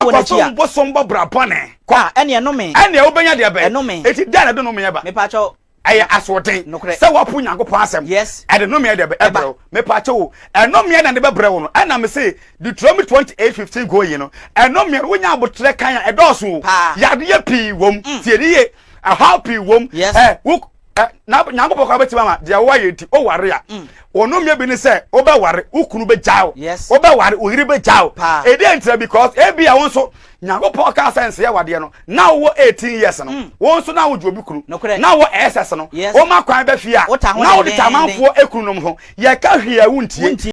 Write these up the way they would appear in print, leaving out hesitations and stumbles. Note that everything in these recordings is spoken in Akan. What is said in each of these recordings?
Apostle Bosombo Brabone. Kwa ene enome. Ene obenya de be. Enome. Eti dan do no me ba. Me pa cho Eye aswoten. Se wapu Nyankopon asem. Yes. E de no me de be ebro. Me pa cho eno me na de be bre wo no. Ena me say Deuteronomy 28:15 go yi no. Eno me wo nya abotre kan e do so. Ya de pi wom. Tie ye a happy wom. Wo na Nyankopon ka beti mama de wo ye ti o ware a. Ono me bi ni say oba ware ukunu be jaw. Oba ware ohiri be jaw. E dey enter because e bia won so Nyankopon ka sense ya wade no. Na wo 18 years no. Won so na wo obi kunu. Na wo SS no. O ma kwan be fie a. Na wo de tamanfo ekunu nom ho. Ye ka hwia wuntie.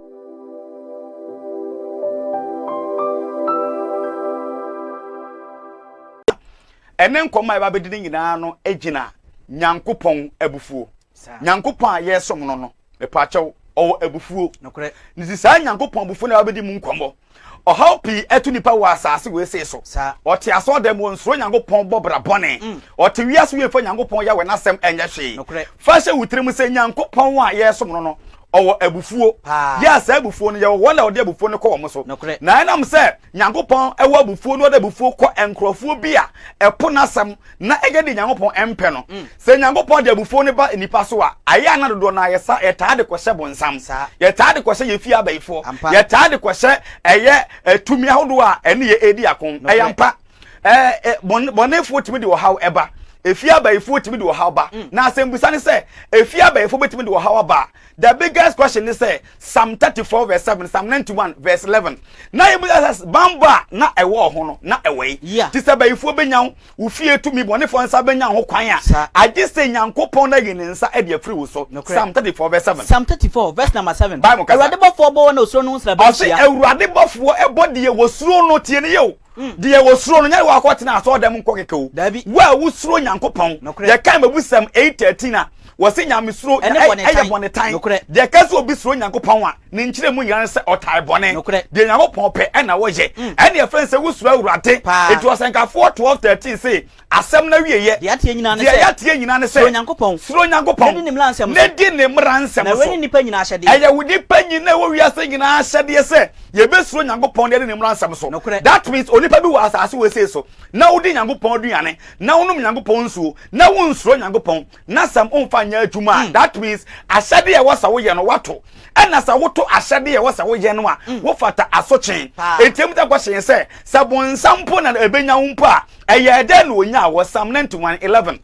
Ene nkoma e ba be didi nyina no egina Nyankopon Abufuo. Nyankopon a ye som no no. Me pa chew o Abufuo. Nokre. Nisi sa Nyankopon Abufuo na ba di mu nkomo. O how pi etu nipa wa asase we se so. O te aso dem won suro Nyankopon bobra bone. O te wiase we fa Nyankopon ya we na sem enye hwe. Fa hye wutrim se Nyankopon wa ye som no no. Owo Abufuo. Ya sa Abufuo no ye wo na ode Abufuo no ko wo so. Na enam se Nyankopon ewo Abufuo no ode Abufuo ko enkrofo bi a epo na sam na egede Nyankopon empe no. Se Nyankopon de Abufuo ne ba nipa so a aya na dodo na ye sa etade ko hye bonsam. Ye tade ko hye ye fi abaifo. Ye tade ko hye eye tumi ahodo a ene ye edi akon. Eyampa bonefo timi de wo haw eba. Efi abaifo timi de wo haw ba. Na asembisa ne se efi abaifo betimi de wo haw ba. The biggest question is Psalm 34 verse 7, Psalm 91 verse 11. Na you says bamba na ewo ho no na ewe. Ti se bayifo benyan wo fie tumi bone fo nsa benyan ho kwan a. Age se Nyankopon na yin nsa e de afri wo so. Psalm 34 verse 7. Psalm 34 verse number 7. Ewurade bofo bo na osuro no nsra ba hia. Ewurade bofo e body e wo suro no tie ne yo. De wo suro no nya wo akoti na aso dem nko keke wo wo suro Nyankopon. Ye kan mabusam 8:13 a wose nyame suro eye bone tan de kaso obi suro Nyankopon a ne nkire mu nyane se otai bone de Nyankopon pe na wo ye ene ye friend se wo suro Awurade etu osenkafo 12:13 say asem na wieye de atie nyina ne se suro Nyankopon ne nim lansem ne di ne mransem na weni nipa nyina ahyede eye wudi panyina wo wiase nyina ahyede se ye be suro Nyankopon de ne mransem so that means onipa bi wo asase we say so na wudi Nyankopon duane na wonum Nyankopon nsuo na won suro Nyankopon na sam onfa nya adwuma that means ahyade ye wasa wo ye no wato ena sa woto ahyade ye wasa wo ye no a wo fata asochen entiam ta kwahye se sabon sampo na ebenya wo mpo a eye de no onya wo Psalm 91:11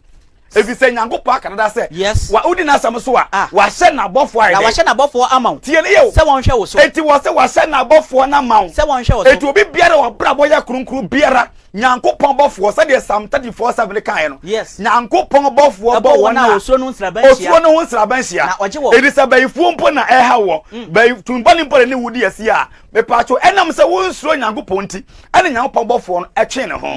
Efi se Nyankopon Canada say wa udi na asam so a wa hye na bofo aye na wa hye na bofo amaw tie ne ye se won hwe wo so enti wo se wa hye na bofo na maw se won hwe wo so enti obi biara wa brabo ya kronkron biara Nyankopon bofo se de Psalm 34:7 kan no Nyankopon bofo bo wona osuro no nsraban hia osuro no nsraban hia na oje wo edisa bayifo mpo na eha wo bay tumbani mpo ne wudi asi a me pacho enam se wo nsuro Nyankopon ti ene Nyankopon bofo no etwe ne ho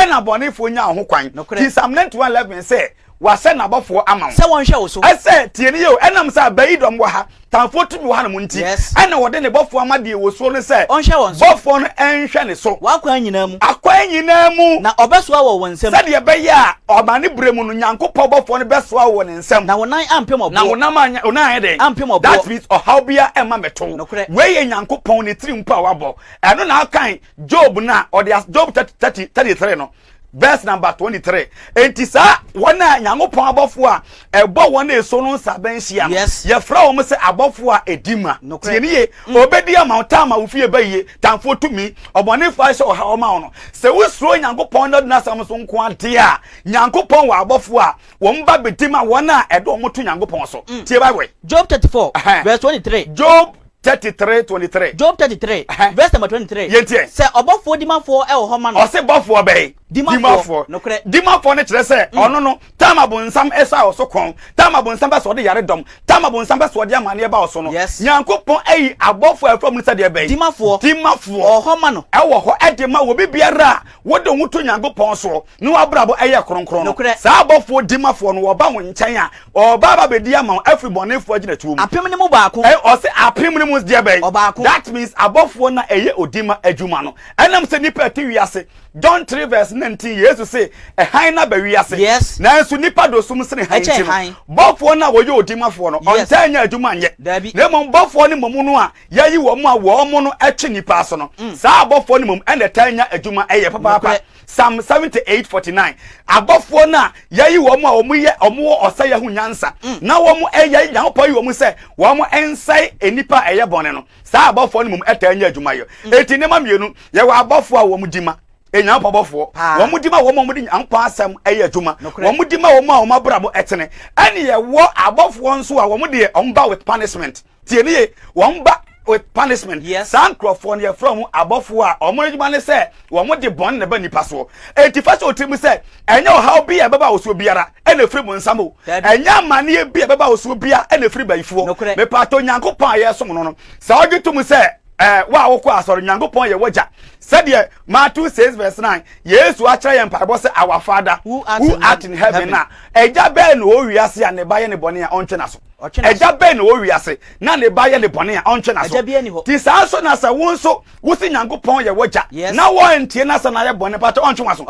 ena bonefo nya ho kwan ti Psalm 91:11 say wa se na bofo amaw se won hwe wo so ese tie ne yo enam se abayidom wo ha tanfo tumi wo ha no munti ena wo de ne bofo amade wo so no se bofo no enhwe ne so wa kwan nyina mu akwan nyina mu na obesoa wo wonsem se de be ya obane bremu no Nyankopon bofo no besoa wo ne nsem na wonan ampem obo na wonam anya onan de ampem obo that means how bia ema meto we ye Nyankopon ne tiri mpa wabo eno na kan Job na or the Job 33 no verse number 23 entisa wona Nyankopon abofo a ebo wona eso no nsaban hia ye fra wo se abofo a edima tie ne ye Obediah Amankwah wo fie baye tanfo tumi obone fa hye oha o ma no se wo suro Nyankopon no na sam so nko ade a Nyankopon wa abofo a wo mba bedima wona edo mo to Nyankopon so tie Bible Job 34 verse 23 Job 33:23 Job 33 verse number 23 yentie se obofo dimafo e wo homa no o se bofo be dimafo nokre dimafo ne kire se ono no tamabonsam esa o so kon tamabonsam be so de yare dom tamabonsam be so de amane ba o so no Nyankopon ayi abofo afam ne se de be dimafo o homa no e wo ho e de ma wo bibiara wo de huto Nyankopon so no abrabo eye kronkron no sa abofo dimafo no wo ba wo nchen a o baba be dia ma afri bonefo agina tuom apem ne mu baako o se apem ne mu dia be that means abofo na eye odima adwuma no enam se nipa ti wiase John 3 verse 19 yesu say e han na ba wiase yes na nso nipa do sum sene han ti bofo na wo ye odimafo no ontanya adwuma nye na mom bofo ni mom no a yayi wo mo a wo mo no etwe nipa so no saa bofo ni mom ene tanya adwuma eye papa Psalm 78:49 abofo na yayi wo mo a wo mo ye omo osaya hu nyansa na wo mo eya Nyankopon yi wo mo se wo mo ensai enipa eye bone no saa abofo ni mom etanya adwuma yo eti ne ma mienu ye wo abofo a wo mo dima Nyankopon bofo wo mo dima wo mo di Nyankopon asem eye adwuma wo mo dima wo mo a wo mabrabo etene ene ye wo abofo nso a wo mo de omba with punishment tie ne ye wo mba with punishment sancrophone ye from abofo a omorejuma ne se wo mo de bon na ba nipa so enti fa so timi se enye o how bi e beba wo so biara ene firi mo nsamo enye amane e bi e beba wo so bia ene firi bayifuo me pato Nyankopon ye som no sa ogitum se wa wo ko asoro Nyankopon ye wagya said Matthew 6:9 Yesu a kire ye mpabo se our father who art in heaven na eja be no o wiase a ne ba ye ne bone a onche na so eja be no o wiase na ne ba ye ne bone a onche na so ti sa so na sa wo nso wo si Nyankopon ye wagya na wo entie na sa na ye bone pato onche waso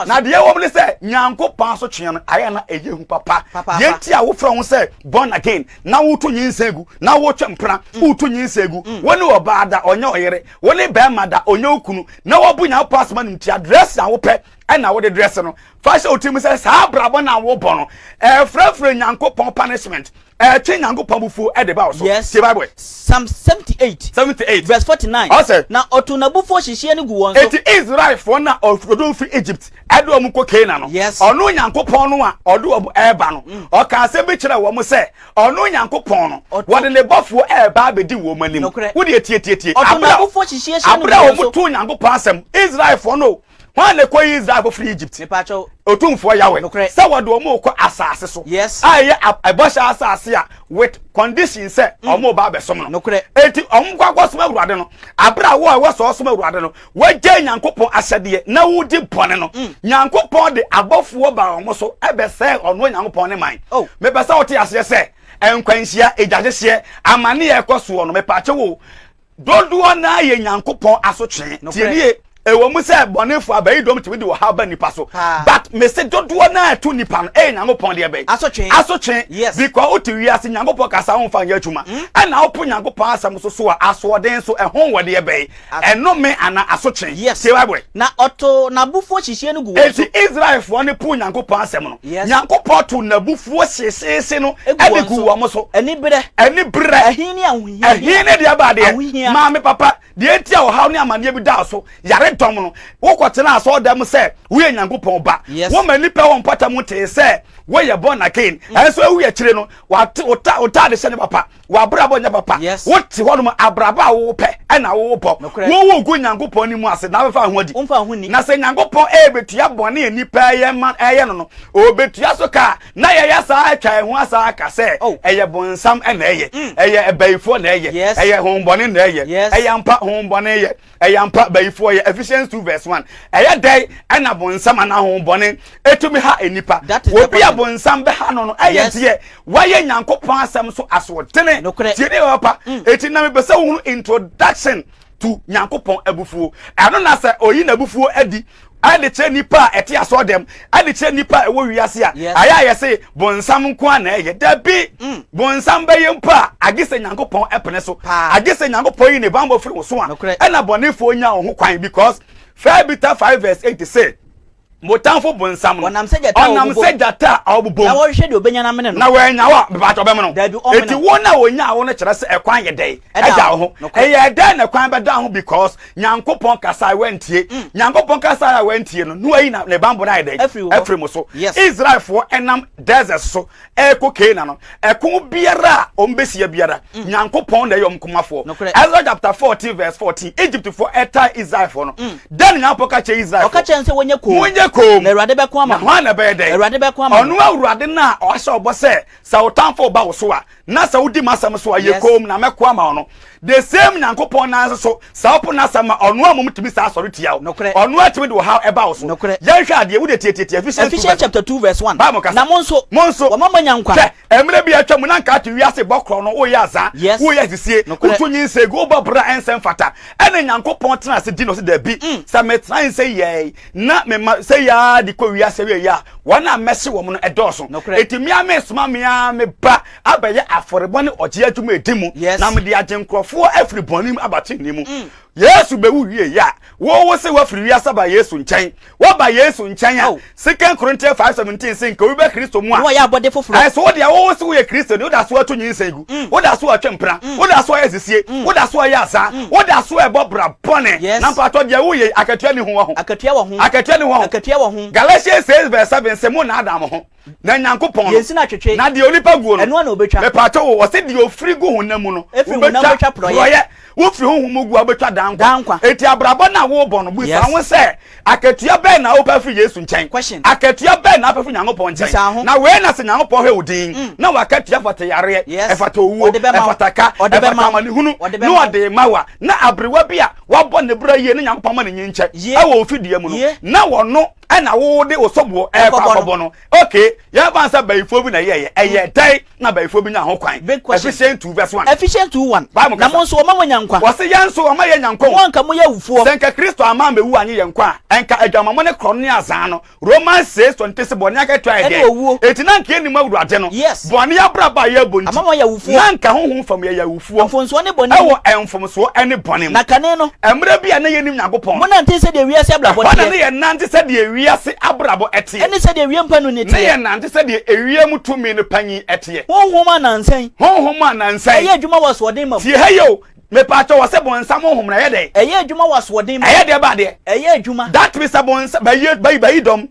na de ye wo mle se Nyankopon so twe no aya na eje hu papa ye ti a wo fra ho se born again na wo to nyinsegu na wo twa mpra wo to nyinsegu woni obada onye oyere woni be da onye okunu na wo bunya pass man nti address na wo pe na wo de dress no fashion otim say sa brabo na wo bo no frefre Nyankopon punishment twe Nyankopon bufu e de ba so see Bible Psalm 78:49 na otuna bufu hihie ne gu won so it is right for na ododo fi Egypt edo omu ko Canaan no ono Nyankopon no a odo obo eba no o ka se bi kire wo mo say ono Nyankopon no wo de ne bofu eba abedi wo manim wo de tie otuna bufu hihie ne abra wo mo to Nyankopon asem Israel for no when they call Israel for free Egypt otumfo yawe say what do mo ko asase so aye abosha asase a with conditions say omo ba besom no enti omkwakwa soma awurade no abra wo so soma awurade no wagye Nyankopon asade na wudi bone no Nyankopon de abofo ba omo so ebe say ono Nyankopon ne man me be say oti ase say enkwanhia ejagehye amane ye koso no me pache wo dodo na ye Nyankopon asotwe tie ewo mu se bonefo abayi dom timi de wo ha ba nipa so but me se dodo na to nipa no Nyankopon de be asotwe because o ti wiase Nyankopon kasa ho fa ya twuma na opo Nyankopon asam so a asoden so ehon wode ye be eno me ana asotwe se Bible na oto na bufuo hihie no gu wo so Israel fo ne po Nyankopon asem no Nyankopon to na bufuo sesese no ade gu wo mo so eni bere ahini ahuhia ahini de abade ma me papa de entia o haw ne amane bi da so yare tom no wo kwotena aso dem se wo ye Nyankopon ba wo mani pe wo mpata mu te se wo ye born again enso wo ye kire no wa ota de se ne papa wa brabo nya papa wo ti ho no abraba wo pe na wo po wo gu Nyankopon ni mu ase na fa ho adi na se Nyankopon betua bone enipa ye man no obetua so ka na ye ya sa atwa ho asa aka se eye bonsam na eye ebaifo na eye hombone na eye ampa hombone eye ampa baifo ye Ephesians 2:1 eye dai na bonsam na hombone etumi ha enipa obi abonsam be ha no eye tie waye Nyankopon asem so asodene tie ne papa eti na me be se wo introduction to Nyankopon Abufuo eno na se oyi na Abufuo adi ade che nipa eti aso dem ade che nipa ewo wiase a aya ye se bonsam nko ana eye da bi bonsam be yempa agese Nyankopon epene so agese Nyankopon yi ne bambo firi wo so a na bonefo nya ho kwan because 5:8 say motanfo bonsam no onam se jata obubo na wo hwe de obenya na mene no na wo nya wa be ba to be me no eti wo na wo nya wo no kire se ekwan ye dai eja ho eye dai na kwan be da ho because Nyankopon kasa wantie Nyankopon kasa wantie no no ayi na ne bambo na ye dai every mo so Israel for enam desert so eko Canaan no eko biara ombesia biara Nyankopon na yom komafo Exodus chapter 14:14 Egypt for eta Israel for no then Nyankopon ka che Israel o ka che nse wonye ko kom na Awurade bɛko ama ho na bɛyɛ dɛ Awurade bɛko ama ɔno Awurade na ɔhyɛ ɔbɔ sɛ sɛ wotamfo ba wo so a na sɛ wodi masɛm so a yɛ kom na mɛko ama ɔno the same nyankopɔn na so sɛ wopo na asɛm a ɔno a momtumi saa asɔre tia wo ɔno atumi de wo ha ɛba wo so yɛnhwɛ adeɛ wode tietietie Ephesians chapter 2 verse 1 na mo nso wɔmama nyankwa ɛmmerɛ bi atwa mu na nka to wiase bɔkorɔ no woyɛ asa woyɛ sisie woto nyinsɛ gu wobɔbra ɛnsɛm fata ɛne nyankopɔn tena ase di no sɛ dabi sɛ metena nsɛ yɛi na mema sɛ yɛa de kɔ wiase wieyɛ a wɔn a mɛhye wɔ mu no ɛdɔɔso ɛti mea mesoma mea meba abɛyɛ afɔrebɔ ne ɔgye adwuma ɛdi mu na mede agye nkurɔfoɔ afiri bɔne mu abatene mu Yesu bewu wie ya wo se wafiri wiase ba Yesu nkyɛn wo ba Yesu nkyɛn a 2 Corinthians 5:17 say nka wo be Kristo mu a wo ya abode foforo ai so wo de wo se wo ye Kristo ni wo da so ato nyinsa gu wo da so atwempra wo da so ayesisie wo da so ayasa wo da so ebobra bone na mpato de wo ye akatua ni ho wo ho akatua wo ho akatua ni ho akatua wo ho Galatians 6:7 say mo na adam ho na nyankopon yensi na twetwe na de onipa guo no eno na obetwa me pato wo se de ofiri gu ho na mu no obetwa proye wo firi ho mu gu abetwa dankwa eti abrabo na wo bɔ no bu sa ho se akatua bɛn na wo pa firi Yesu nkyɛn akatua bɛn na pa firi nyankopɔn nkyɛn na we na se nyankopɔn hwe odin na wakatua fata yare efata owuo efata ka efata mani hunu no ode mawa na abrewa bi a wabɔ ne bra yie ne nyankopɔn ma ne nkyɛn ɛwɔ ofidie mu no na wɔno ɛna wo de osobo ɛkɔbɔ no okay ya ba sa bayifo bi na yeye ɛyɛ dai na bayifo bi nya ho kwan Ephesians 2:1 Ephesians 2:1 na mo nso wɔma nyankwa wɔse yɛn so wɔma yɛ nyankwa wɔn ka mo yɛ wufuo sɛnka Kristo ama mewu anye yɛn kwa ɛnka adwamamo ne krɔno ne azan no Romans 6:20 se bɔne akato ayɛ eti na nka enim awurade no bɔne abraba yɛ bonti ama mo yɛ wufuo na nka honhom fam yɛ wufuo mfonso ne bɔne ɛwɔ ɛmfomso ɛne bɔne na kane no ɛmre bia na yɛnim nyankopɔn mo na nte sɛ de wiase abrabɔ de na yɛ nante sɛ de wiase abrabɔ ɛte ɛne sɛ de wiem panu ne te na yɛ nante sɛ de ewiem tumi ne panyi ɛte honhom anansan ɛyɛ adwuma wɔ soɔden ma tie ha yo me pacho wase bonsam honhom na yɛ de ɛyɛ adwuma wɔ soɔden ma ɛyɛ de ba de ɛyɛ adwuma that means bonsam bayi dom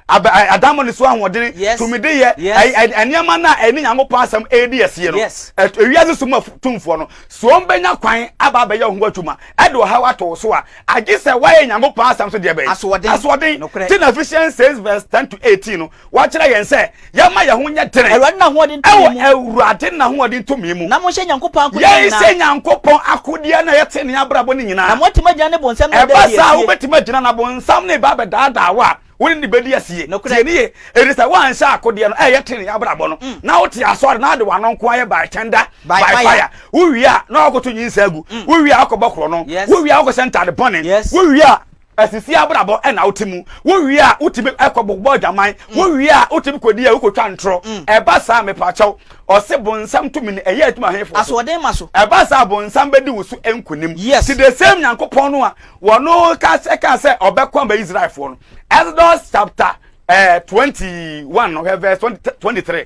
Adam ne so ahoɔden tumide yɛ ɛniama na ɛni nyankopɔn asɛm ɛdi yɛsie no ewiase so ma tumfoɔ no so ɔmbɛnya kwan aba bɛyɛ ho adwuma ɛde wɔ ha wato so a agye sɛ wayɛ nyankopɔn asɛm so deɛ bɛyɛ asoɔden ti na Ephesians 6:10-18 no wakyerɛ yɛn sɛ yɛma yɛ ho nyɛ tere Awurade na hoɔden tumi mu Awurade na hoɔden tumi mu na mo hyɛ nyankopɔn akodi nyinaa yɛhyɛ nyankopɔn akodi na yɛte ne abrabɔ ne nyinaa na mo tima gyina ne bonsam na ɛba saa wobɛtima gyina na bonsam ne ba bɛdaadaa wa woni ni bedi asie tie nie erisa wan sha akode no ɛyɛ tene abrabɔ no na wote asɔre na de wanon ko ayɛ by tender by fire wo wia na okoto nyinsa agu wo wia akɔbɔ korɔ no wo wia akɔ center de bɔne wo wia asisi abrabɔ ɛna wotimu wo wia wotimi ɛkɔbɔ dwaman wo wia wotimi kodi a wokotwa ntro ɛba saa me pakyɛw ɔse bonsam tumi ne ɛyɛ atuma hefo asɔden ma so ɛba saa bonsam bedi wo so enkunim ti the same nyankopɔn no a wɔno ka sɛ ɔbɛkɔ ba Israelfoɔ no Exodus chapter 21 verse 23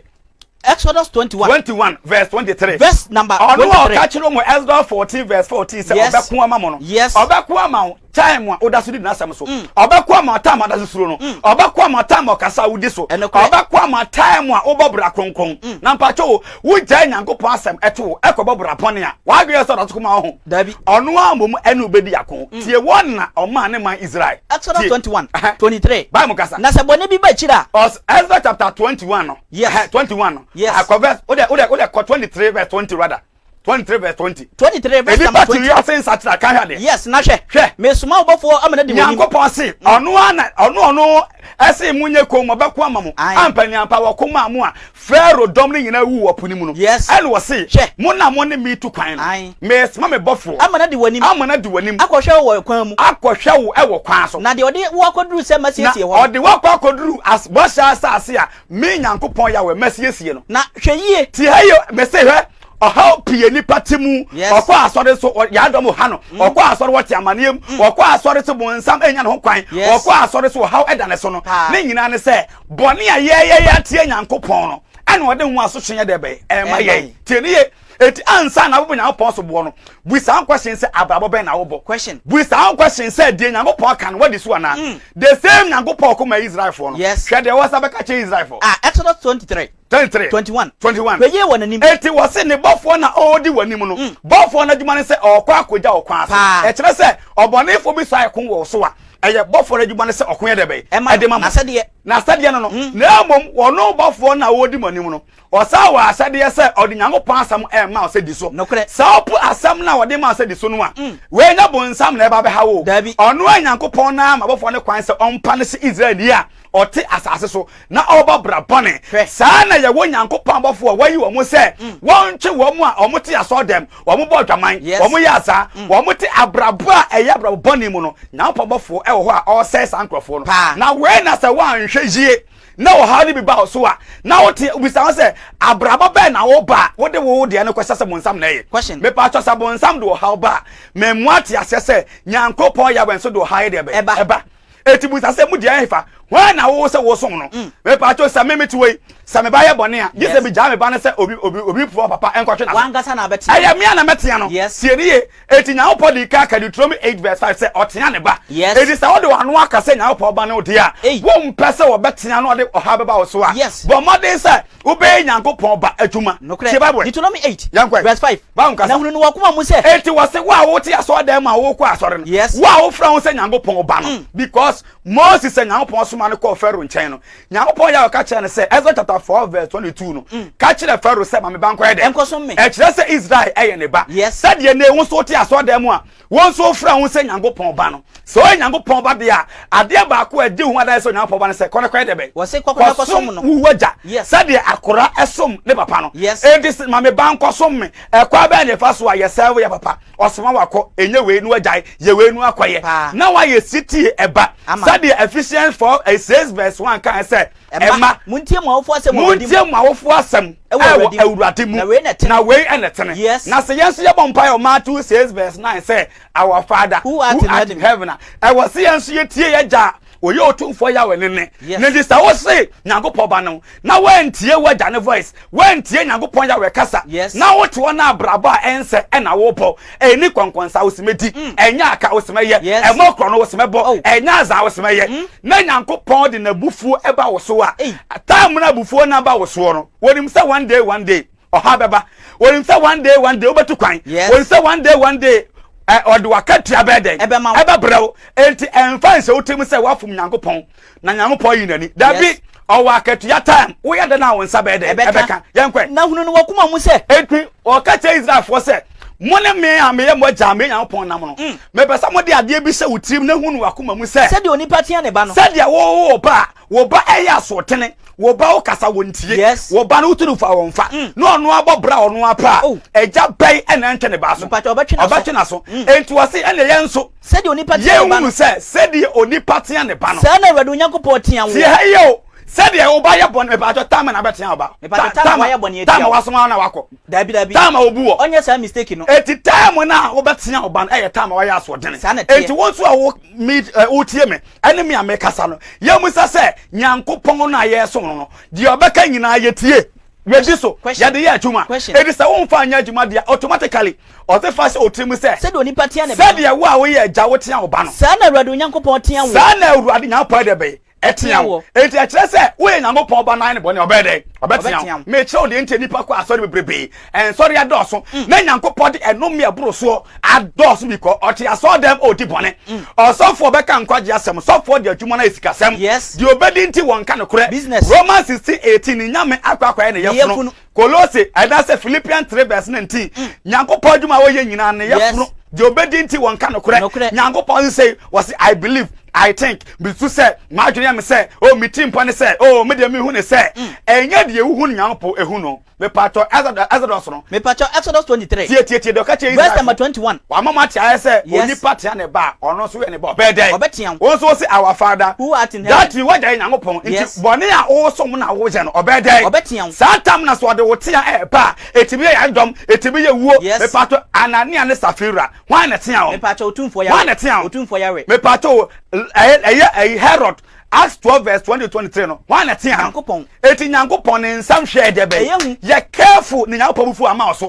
Exodus 21 verse 23 verse number 23 ono ka kyerɛ mo Exodus 14 verse 14 sɛ ɔbɛko ama mo no ɔbɛko ama time a oda so di na asɛm so ɔbɛko ama time ada so no ɔbɛko ama time ɔkasa wudi so ɔbɛko ama time a obɔbra kronkron na mpakyɛ wo gya nyankopɔn asɛm ɛto ɛkɔbɔbra pɔne a wadwe sɛ ɔda so koma ho dabi ɔno amom ɛne obedi yako tie wɔn na ɔma ne man Israel Exodus 21:23 Bible kasa na sɛ bɔne bi ba kyira Exodus chapter 21 no 21 no akɔvɛ ode 23 verse 20 rather 23 verse 20 23 verse 20 you are saying such that can hear yes na hwɛ me suma obofo amana de woni nyankopɔn se ɔno ɛse munye kom ɔbɛko ama mo ampani ampa wɔkoma amu a Pharaoh dom ne nyina wu wɔponi mu no ɛne wɔ se mo na mo ne me tu kwan no me sma me bɔfo amana de woni akɔhwɛ wo kwan mu akɔhwɛ wo ɛwɔ kwan so na de ɔde wo akɔduru sɛ masiesie hɔ ɔde wo akɔduru as bɔhyɛ asase a me nyankopɔn ya wɔ masiesie no na hwɛ yie ti ha yo me se hwɛ ɔhaw pie nipa timu ɔkɔ asɔre so yadɔm ha no ɔkɔ asɔre wɔte amaneam ɔkɔ asɔre so bonsam enya ne ho kwan ɔkɔ asɔre so ɔhaw ɛda ne so no ne nyina ne sɛ bɔne a yɛyɛ tie nyankopɔn no ɛna ɔde ho asotwe de bɛ ɛma yɛ tie ne ye eti ansa na wo nyankopɔn so boɔ no buisa question sɛ abrabɔ bɛn na wo bɔ question buisa question sɛ die nyankopɔn kan what is so ana the same nyankopɔn ko ma Israel for no hwɛ de wasa bɛka kyɛ Israel for Exodus 23 21 weye wɔ nanim eti wɔ se ne bɔfoɔ na ɔdi w'anim no bɔfoɔ na dwuma ne sɛ ɔkɔ akogya ɔkwan so ɛkyerɛ sɛ ɔbɔnefo bi so ayɛ ko wɔ so a eye bofo adwuma ne se okon ye de be ade ma na sade no no na mom wono bofo na wodi manim no osa wa asade se odi Nyankopon asam ma o se di so sa opu asam na wodi ma o se di so no a we nya bonsam na e ba be ha wo ono Nyankopon na ma bofo ne kwan se ompa ne se Israeli a ɔte asase so na ɔba brabɔne saa na yɛ wo Nyankopɔn bɔfo a wayi wo mo sɛ wɔntwe wo mo a ɔmo te aso dem wo mo bɔ dwaman wo mo yɛ asa wo mo te abrabo a ɛyɛ brabɔne mu no Nyankopɔn bɔfo ɛwɔ hɔ a ɔsɛ sankrɔfo no na we na sɛ wanhwɛ yie na wo ha ne bi ba so a na wo te ubisa wo sɛ abrabo bɛ na wo ba wo de wo de ne kwɛsɛ sɛ bonsam na ɛyɛ me pa to sɛ bonsam de wo ha ba me mo ate asɛ sɛ Nyankopɔn yɛ wɛn so de wo ha de ɛba eti busa sɛ mu di ahefa wa na wo se wo som no me pa cho sa me metiwe sa me ba ye bone a ye se bi ja me ba ne se obi pu papa enkotwe na wangasa na beti aya me na metia no tie ne ye eti nya opo di ka Deuteronomy 8:5 se otia ne ba eti sa wo de wano aka se nya opo ba ne odi a wo mpese wo betia no de oha beba wo so a bo modern se wo be Nyankopon ba adwuma tie Bible Deuteronomy 8:5 na hunu no wakoma mu se eti wo se wa wo te aso dem a wo kɔ asɔre no wa wo fra wo se Nyankopon ba no because Moses se Nyankopon so ma ne kɔ Pharaoh nkyɛn no Nyankopon ya ka kyerɛ ne se Ezra chapter 4:22 no ka kyerɛ Pharaoh se ma me ba nkɔ de enkoso me kyerɛ se Israel ɛyɛ ne ba sɛ de ne wo so te aso dem a won so fra wo se Nyankopon ba no so Nyankopon ba de a ade ba ko ade hu ada se Nyankopon ba ne se kɔ de be wo se kɔ som no wo waja sɛ de akora ɛsom ne papa no enti ma me ba nkɔ som me ɛkɔ ba ne fa so a yɛ sɛ ya papa ɔsoma wakɔ enye we nu waja ye we nu akɔye na wa ye city ɛba sɛ de Ephesians 4:6:1 kan sɛ Emma muntie mu awofo asem ɛwɔ awurade mu na we enetene na sɛ yenso ye bompa yo Matthew 6:9 sɛ our Father who art in heaven ɛwɔ sɛ yenso ye tie ye gya oye otumfo ya wenene na di sa wo se Nyankopon ba no na wantie wagya ne voice wantie Nyankopon ya we kasa na wo te wona abraba ense na wo bɔ eni konkonsa wo semedi enya aka wo semeye emo kro no wo semebɔ enya za wo semeye na Nyankopon de na bufuo eba wo so a time na bufuo na ba wo so no wonim sɛ one day oha beba wonim sɛ one day obetu kwan wonim sɛ one day ɔde wakatua bɛden ebe brew enti emfa nse wotem se wafum Nyankopon na Nyankopon yi nani dabi ɔwa akatua time wo ya de na wo nsa bɛden ebeka yenkwe na hunu no wakuma mu se enti ɔkatua Israel fo se mone me a me ye mo gya me Nyankopon nam no me pesa mo de ade bi se wotim na hunu wakuma mu se de onipa tia ne ba no se de wo ba ɛyɛ asotene wo ba wo kasa wontie wo ba no tunu fa wonfa no ono abobra ono apa eja bai ena ntwe ne ba so obetwe na so enti wose ene ye nso se de onipa tia ne ba no se de onipa tia ne ba no se na Awurade Onyankopon tia wo tie hayo se de wo ba ye bone me ba to tama na betia wo ba tama ye bone etia tama wasoma na wako dabi tama obuo onye sa mistake no eti tama na wo betia wo ba no eye tama wa ya so dene eti wonso a wo wo tie me ene me amekasa no ye musa se Nyankopon na ye so no di obeka nyina ye tie wedi so ya de ye atuma edi se wo mfa anya atuma dia automatically o se fa se otimu se de onipa tia ne se de wo a wo ye agya wo tia wo ba no sa na Awurade Onyankopon tia wo sa na Awurade Nyankopon de be etia wo enti a kire se wo ye Nyankopon ba nan ne bone obede obetia me kire de enti nipa ko asori bebrebe en sori adoso na Nyankopon de enome aburo so adoso biko o tia so dem odi bone osofo beka nkwaje asem sofo de adwuma na esikasem di obedi enti won ka ne kure Romans 16:18 nyame akwa ne yefunu Kolose adase Philippians 3:19 Nyankopon adwuma wo ye nyina ne yefunu di obedi enti won ka ne kure Nyankopon say was I believe I think bisu say ma adwene am say oh mi team pone say oh me de mi hu ne say enya de ehu Nyankopon ehu no me pato Exodus no me pato Exodus 23 tie de ka che verse number 21 wa mama tia say oni patia ne ba ono so we ne ba obedai wo so say our Father who art in heaven that you what Nyankopon nti bone a wo so mu na wo je no obedai satam na so de wo tia e ba etibi ya dom etibi ya wuo me pato Anania ne Safira wan na tia wo me pato otumfo ya wan na tia otumfo ya we me pato Herod Acts 12:20-23 no wan na tia Nyankopon eti Nyankopon ne nsam hwe de be ye careful ne Nyankopon bufu ama so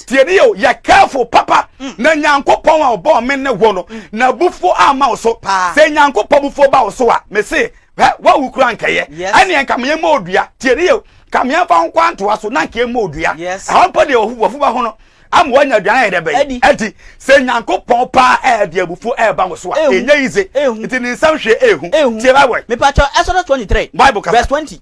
tie ni yo ye careful papa na Nyankopon a obo me ne wo no na bufu ama so se Nyankopon bufu ba so a me se wa wukura nkeye ani enka me ma odua tie ni yo ka me fa nkwa ntoa so na nke ma odua ahompo de ofu ba ho no am wanya aduane de be edi se nyankopon pa e de abufuo e ba wo so a enya yize nti ni nsam hwe ehu tie ba we me pa cho Exodus 23 Bible verse 20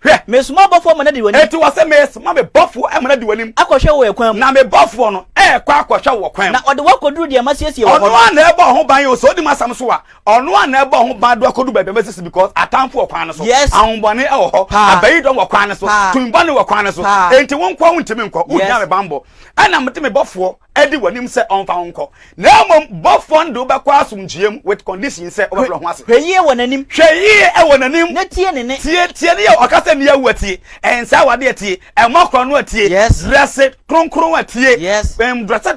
hwe me small bofo mo na de wani eti wo se me small me bofo e mo na de wani akohwe wo ekwan na me bofo no e kwa akohwe wo kwan na ode wakoduru de masiesie wo ono an e bo ho ban yo so di masam so a ono an e bo ho ban do akodu ba masiesie because atamfo wo kwan so ahonbone e wo ho abayi do wo kwan so tumbane wo kwan so enti won kwa wontimi nko unya me bambo ana mete me bofo edi wanim se onfa honko na mom bofo ndo be kwa asumjiem with condition se obefro ho ase hweye wonanim hweye wonanim na tie ne tie ne okase ne yawati ensa wade atie emakro no atie dress kronkron atie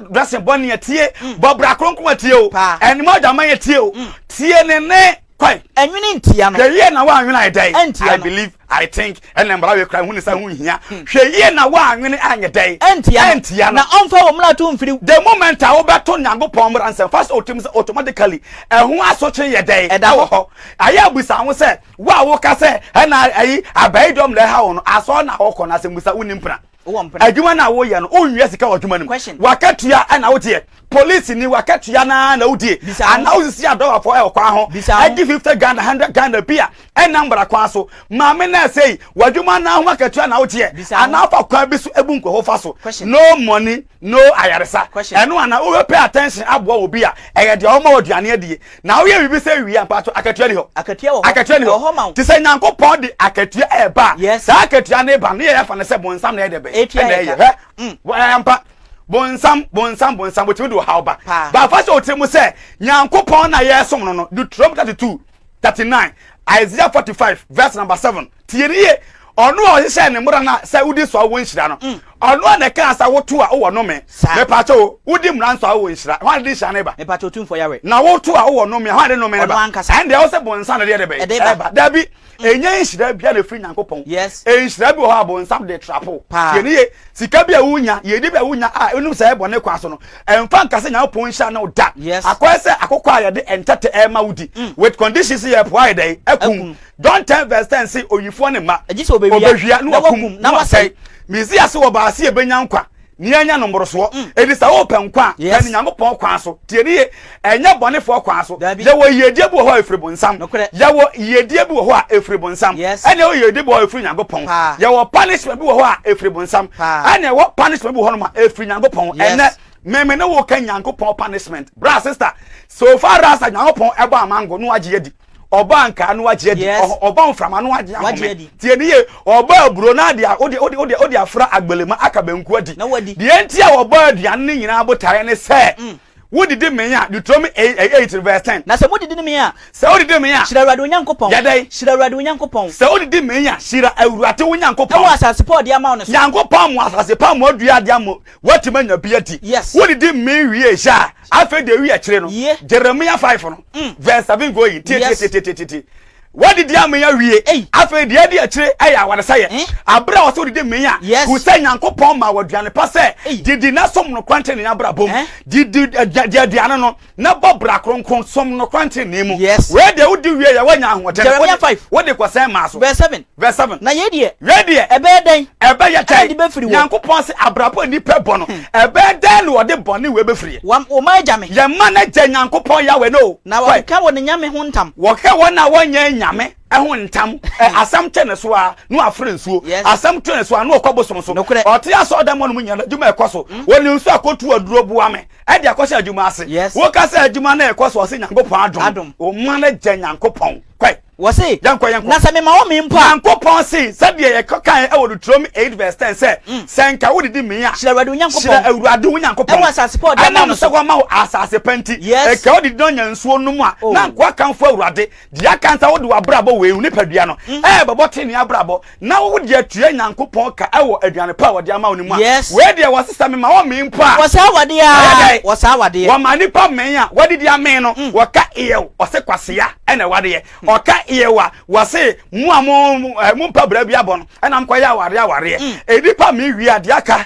dress boni atie bobra kronkron atie o enimo jaman atie o tie ne kwai enwini ntia no hweye na wa anwina idai I believe I think and number we cry hu ni sa hu hia hweye na wa anwene anye dai entia na onfa wo mla to mfiri the moment a wo beto nyankopon mra ansem first automatically ehu asoche ye dai edawo ho aya busa ho se wo ka se na ayi abaidom le ha wo no aso na wo ko na se busa uni mpra adwuma na wo ye no onwie sika adwuma nim wakatua na wo tie police ni wakatua na wodie ana wo si adowa for e kwa ho I give 50 Ghana 100 Ghana bia e number kwa so maame na say wadwuma na ho wakatua na wo tie ana afa kwa bi so ebu nkwo ho fa so no money no ayaresa eno ana wo pay attention abo obi a e de o ma oduane adie na wo ye bibi say wi ampato akatua ni ho akatua ni ho ti say nyankopon de akatua e ba sa akatua ne ba ne ye fa ne se bonsam na e de be ampa bonsam botimi do how ba first otemu say nyankopon na yesom no Deuteronomy 32:39 Isaiah 45 verse number 7 tieriye onu o hye ne mura na say udi so wo nhira no onu na ka sa woto a wo no me pa cho udi mura so wo nhira hwan de hya ne ba me pa cho tumfo yawe na woto a wo no me hwan de no me ba and they also bonsam na de be dabi enye nhira bia na free nyankopon nhira bi ho abonsam de trapo tieriye sika bia wunya yedi bia wunya a enu say bone kwa so no emfa nkase nyankopon hya na oda akwese akokwa ya de entete ema wudi with conditions ye po dey akum don't tell verse 10 say oyifo ne ma obehia no akum na wasai mizi ase wo ba ase ebenya nkwa ni anya no mboroso edi sa wo penkwa kan nyankopon kwa so tieniye enya bone fo kwa so ye wo yedie bu ho afribo nsam ye wo yedie bu ho a afribo nsam ene wo yedie bu ho afri nyankopon ye wo punishment bu ho a afribo nsam ene wo punishment bu ho no ma afri nyankopon ene meme ne wo kan nyankopon punishment bra sister so far as nyankopon ebo amango no agye yedi oba nka no agye di oba mframa no agye tie ni ye oba aburo na dia odi afra agbelema akabenku adi die entia oba aduane nyina abotare ne se wodi di menya Deuteronomy 8 verse 10 na se wodi di menya se wodi di menya shira awurade onyankopon yadai shira awurade onyankopon se wodi di menya shira awurade onyankopon e wa asase pa odi ama no so nyankopon mu asase pa mu adua ade am wati manya biati wodi di mewie sha afa de wi akire no Jeremiah 5 no verse 7 going ti what did ya meya wie afa de ade akire aya wade saye abra wo so de meya ku say nyankopon ma waduane pa se didi na som no kwante ne abra bom didi aduane no na bobra kronkron som no kwante ne mu we de wodi wie ya wanya ahote Jeremiah 5 wodi kwa say ma so verse 7 na ye de ebe den ebe ya chai nyankopon se abrabo ni pe bono ebe den wo de bone we be free o ma jame ye manager nyankopon ya we no na wo ka wo ne nyame ho ntam wo ka wo na wonya nyame ehun ntam asam tene so a no afre nsuo asam tene so a no okobosom so ote aso da mo no munya adwuma ekoso woni nsu akotu aduro bua me e de akoso adwuma ase wo ka se adwuma na ekoso o se nyankopon adom o manager nyankopon kwai wose yanko na se me ma wo me mpa nyankopon se sabe ye kan e wo Deuteronomy 8 verse 10 se senka wo didi me ya shira awurade onyankopon shira awurade onyankopon e wa asase pa odi ama no so kwa ma asase panti e ka wo didi no nyansuo no mu a na nkwa kanfo awurade dia kansa wo de wabrabo we hu nipadua no babo te ni abrabo na wo de atua nyankopon ka e wo aduane pa wo de ama wo ni mu a we de wo sesa me ma wo me mpa wo sa wade ya wo sa wade wo ma nipa men a wo didi amen no wo ka eyo o se kwasea e na wade ye o ka yewa wase mu mpa bra bia bon na mko ya aware edipa me wi ade aka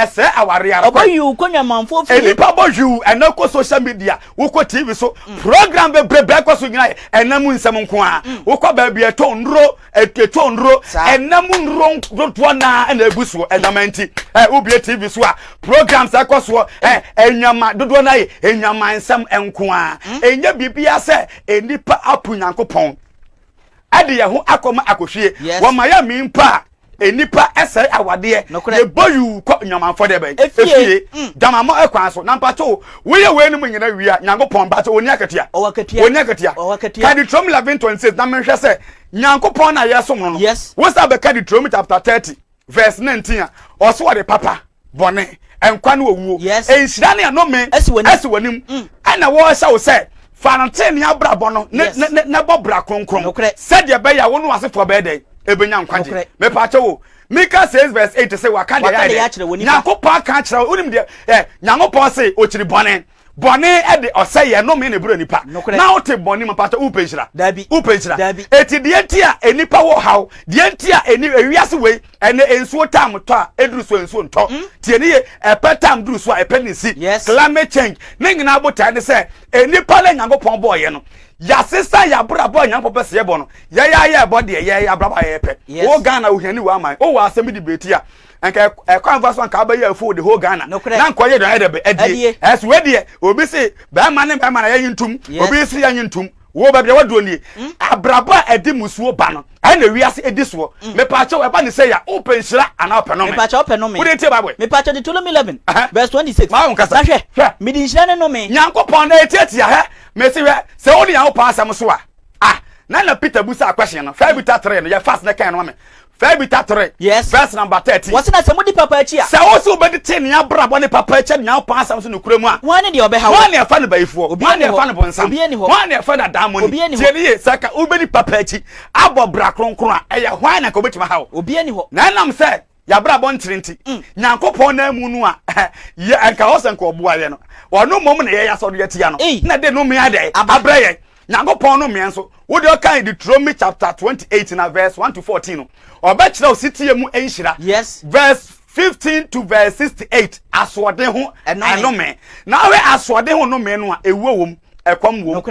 ese aware ara oboyu konwa manfo fi edipa boju enako social media woko TV so program bebre ko so nyina enamu nsem nko a woko ba bia to ndro enamu nro dodo na na ebuso edamanti ubie TV so a programs akoso enyama dodo na enyama nsem enko a enya bibia se enipa apu Nyankopon ade ye ho akoma akohwie wo ma ya mimpa enipa ese awade ye boyu ko nyamanfo de be efie damamo ekwan so nampato we ye we ni munyina wia Nyankopon ba to oni akatia kadi trom 11:26 na menhwe se Nyankopon na yesom no wo sa be kadi trom chapter 30 verse 19 o so wade papa bone enkwa no owuo enhira ne no me esi wanim ana wo sha wo se fanatene abrabo no ne bobra kronkron said ye be ya wo no asefo be dey ebenya nkwaje me pa chewo Mika says verse 8 say waka de ya Nyankopon ka kire onim de Nyankopon say o kire bone e de oseye no me ne bro nipa na o te bone mapa to upejira eti de entia enipa wo haw de entia eni ewiase we ene ensuo tam to a eduru so ensuo nto tie ne ye epetam duru so a epenisi climate change ne nyina abota ne say enipa le Nyankopon boye no ya sister ya brabo Nyankopon pese ye bo no ya body ya brabo ya pe o Ghana wo hani wa man o wa asem debate a enka converse one ka ba ya fu the whole Ghana na nkoye do de adie as we de obi say ba man na ya yintum obi si ya yintum wo ba de wado ni abrabo edi musuo ba no na wiase edi so me pa che we ba ni say ya open shira ana open no me pa che open no me we dey me pa che Deuteronomy 11 verse 26 ma won kasa hwe me di shira ne no me Nyankopon na etiatia he me se woni ya opa asem so a na Peter busa question no 5 Peter 3 no ya fast na kan no me 5 Peter 3 verse number 13 what's na se mudi papa achi a se wo so obedi tin ya brabo ne papa achi na opa asem so no kuremu a wan de obe ha wan ne fa ne baifo wan ne fa ne bonsam wan ne fa na damoni tie ne ye saka obedi papa achi abo bra kronkron a eye hwan na ka obetima ha obi ani ho na nam se ya brabo ntirenti Nyankopon na mu nu a ye anka hosen ko obo aye no ono mom na ye ya so do yetia no na de no me ade abraye Nyankopon no me enso wo de kan Deuteronomy chapter 28 na verse 1 to 14 no obekira ositie mu enhira verse 15 to verse 68 asode ho enome na we asode ho no me no a ewuo wom ekom wom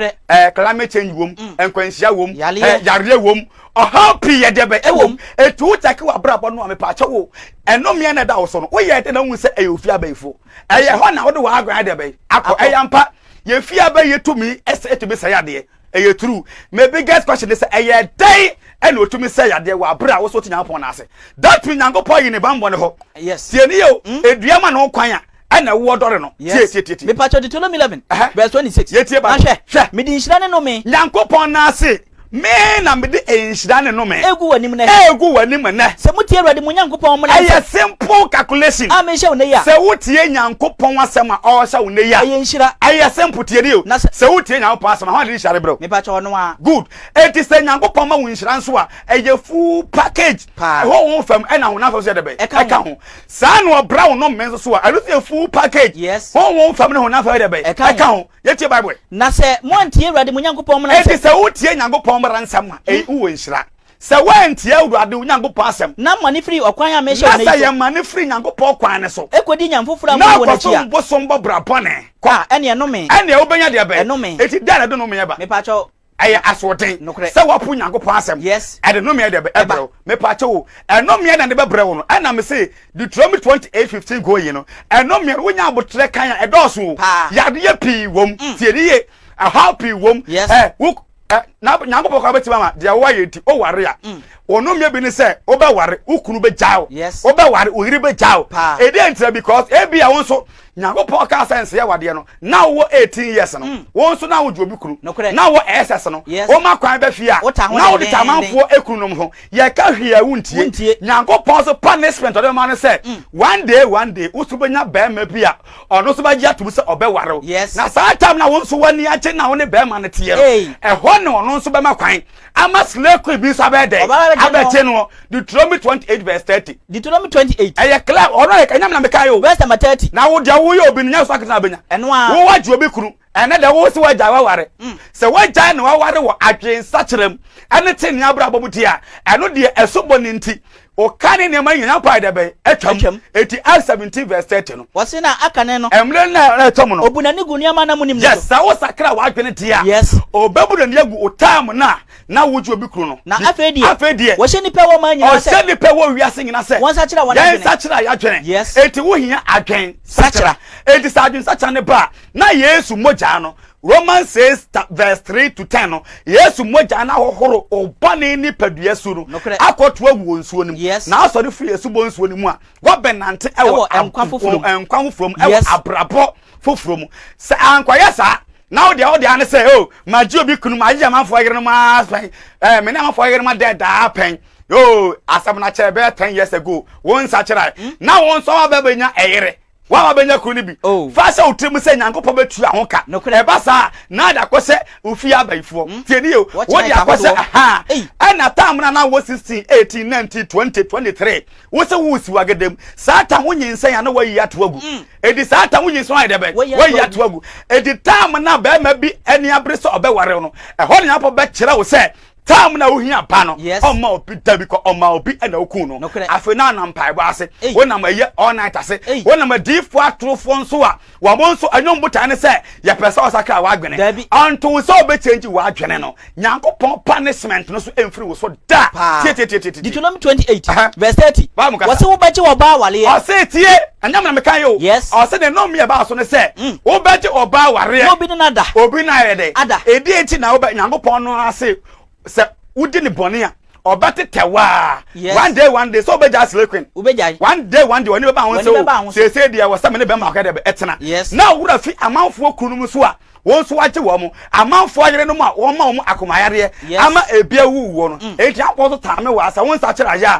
climate change wom enkwanhia wom yare wom happy ye debe ewom etu take wa brabo no amepa chewo enome na da wo so no wo ye de na hu se eyofi abaifo eye ho na wo de wa agran debe akọ eyampa ye fia ba ye tumi ese etumi say ade eye true my biggest question is eye day ene otumi say ade wa bra wo so Nyankopon na ase that mean Nyankopon yi ne bambo ne ho tie ni yo eduama no kwan a ana wo dore no tie me pa cho Deuteronomy 11 verse 26 ye tie ba hwe me di nhira ne no me Nyankopon na ase me na me de enhira ne no me egu wanim ne se mutie Awurade mu Nyankopon mo na eye simple calculation a me hye wo ne ya se wotie Nyankopon asem a o hye wo ne ya eye nhira eye simple tie ni yo se wotie Nyankopon asem ha de nhira bro me pa cho no a good it is Nyankopon ma wo nhira nso a eye full package ho fam e na ho na fa so de be e ka ho sa no bra wo no men so a I don't full package ho fam ne ho na fa de be e ka ho ye tie Bible na se mo antie Awurade mu Nyankopon mo na se wotie Nyankopon ransam a uwe nhira se wantie Awurade Nyankopon asem na mani free okwan ya meshe na se ye mani free Nyankopon kwan ne so ekodi nyamfofura mu wona chia na ko so mbo bra bone kwa ene no me ene obenya de be eti dana do no me ba me pa cho aya asoten se wapu Nyankopon asem ade no me de be ebro me pa cho eno me na de be bre wo no ana me say Deuteronomy 28:15 go yi no eno me wo nya abotre kan ya edoso ya de ye pi wom tie de ye a happy wom na Nyankopon ka beti mama dia wa yeti o ware a ono me bi ni se o be ware ukunu be jaw o be ware ohiri be jaw e dey ntira because e bia won so Nyankopon ka sense ya wade no na wo 18 years no won so na wo jobi kunu na wo SS no o ma kwan be fia na wo de tamanfo ekunu no ho ye ka hwia wuntie Nyankopon so punishment o de ma no se one day usubenya be ma bia ono so ba gia tubu se o be ware na sa time na won so wani ache na wo ne be ma no tie no e ho ne ono ono so be makwan ama slave queen bi so abede abeche no Deuteronomy 28 verse 30 Deuteronomy 28 eye clear ono e kanyam na meka yo verse number 30 na wo dia wo ye obi nya so akena benya eno a wo waji obi kunu ene de wo se waja waware se waja na waware wo adwen sacherem ene tin nya bra bobutia eno de esobo ni nti o kane ne man nya pa de be etwam eti Acts 17 verse 30 no wose na akane no emre na etwam no obunani gu niama na munim no yes sa wo sakra wa adwene tia yes obebu de agu otam na wuju obi kru no na afedie wo hye nipa wo man nyina se o se nipa wo wiase nyina se won sakira wona adwene yes sakira ya adwene yes eti wo hia adwen sakira eti sa adwen sakira ne ba na Yesu moja no Romans 6 verse 3 to 10 no Yesu moja na hohoro obane ni padua su no akoto awu nsuo nim na asori free Yesu bo nsuo nim a go benante ewo enkwa fofurom ewo abrabo fofurom se ankwa yesa now the all the an say oh my jobi kunu ma je manfo yere no ma pen me na manfo yere ma dead da pen yo asam na chere be 10 years ago won sa chere na won so ba benya eyere wa ba benya kunu bi fa se otim se nyankopɔ betu ahoka e ba sa na da kwose ofi abaifo tieni yo wo di akwose aha na tam na wo 16 18 19 20 23 wo se wo si wagedem satan wo nyinsa ya na wo yi atoagu edi satan wo nyinsa ya debe wo yi atoagu edi tam na ba ma bi eni abre so obeware no e ho nya po be kire wo se tam na ohia pa no oma obi da bi ko oma obi na okun no afi na na mpai bo ase wona ma ye all night ase wona ma difo atrofo nso a wa mo nso anyom buta ne se ye pese osakra wa adwene anto so obe change wa adwene no nyankopon punishment no so emfiri wo so da Deuteronomy 28 verse 30 wase wo beje wo ba wale ye ose tie anyam na mekan yo ose de no me ba so ne se wo beje oba ware ye obi na da obi na ye de edi enti na wo ba nyankopon no ase se udi ni bonia obate tewa one day so be just lequin one day woni be ba won se dia wo sam ne be ma ka de be etena na wura fi amanfo kunum so a won so age wo mo amanfo yere no ma wo ma wo akomayare ama ebia wuwo no enti akwo so tame wa asa won sa kira ya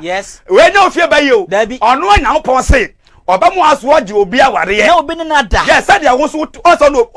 we nya ofie ba yi o ono anya opon se oba mu aso oje obi aware ye na obi ne na da yes said ya wo so also no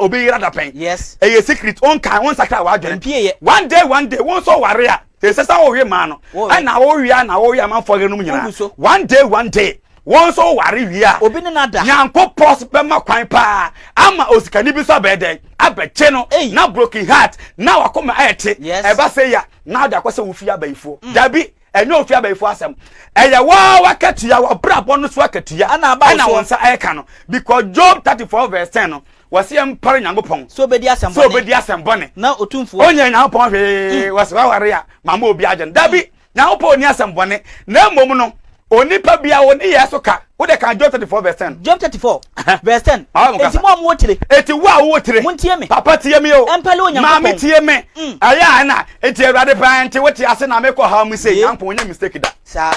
obi yira da pen e secret on kan won sakra wa adwene one day won so ware a e sesa wo hwe ma no na wo hwe na wo hwe ma fo genum nyina one day won so ware hwe a obi ne na da nyanko pos be ma kwan pa ama osikani bi so beden abeche no na broken heart na wakoma ete e ba say ya na da kwase wo fi abaifo dabi enyo ofi abaifo asem eya wa katua wa brabo no so akatua ana wonsa ayeka no because Job 34 verse 10 no wase empare nyangopon so obedi asembone na otumfo onye nyangopon hwe wase waware ya mama obi ajen dabi nyangopon ni asembone na mmom no onipa bia woni yeso ka wo de kan Job 34 verse 10 Job 34 verse 10 eti mo amwotire eti wa wotire muntie me papa tie me o empale onyankopon ma me tie me aya na eti awrade pa enti wote ase na me ko ha mu se nyankopon onya mistake da sa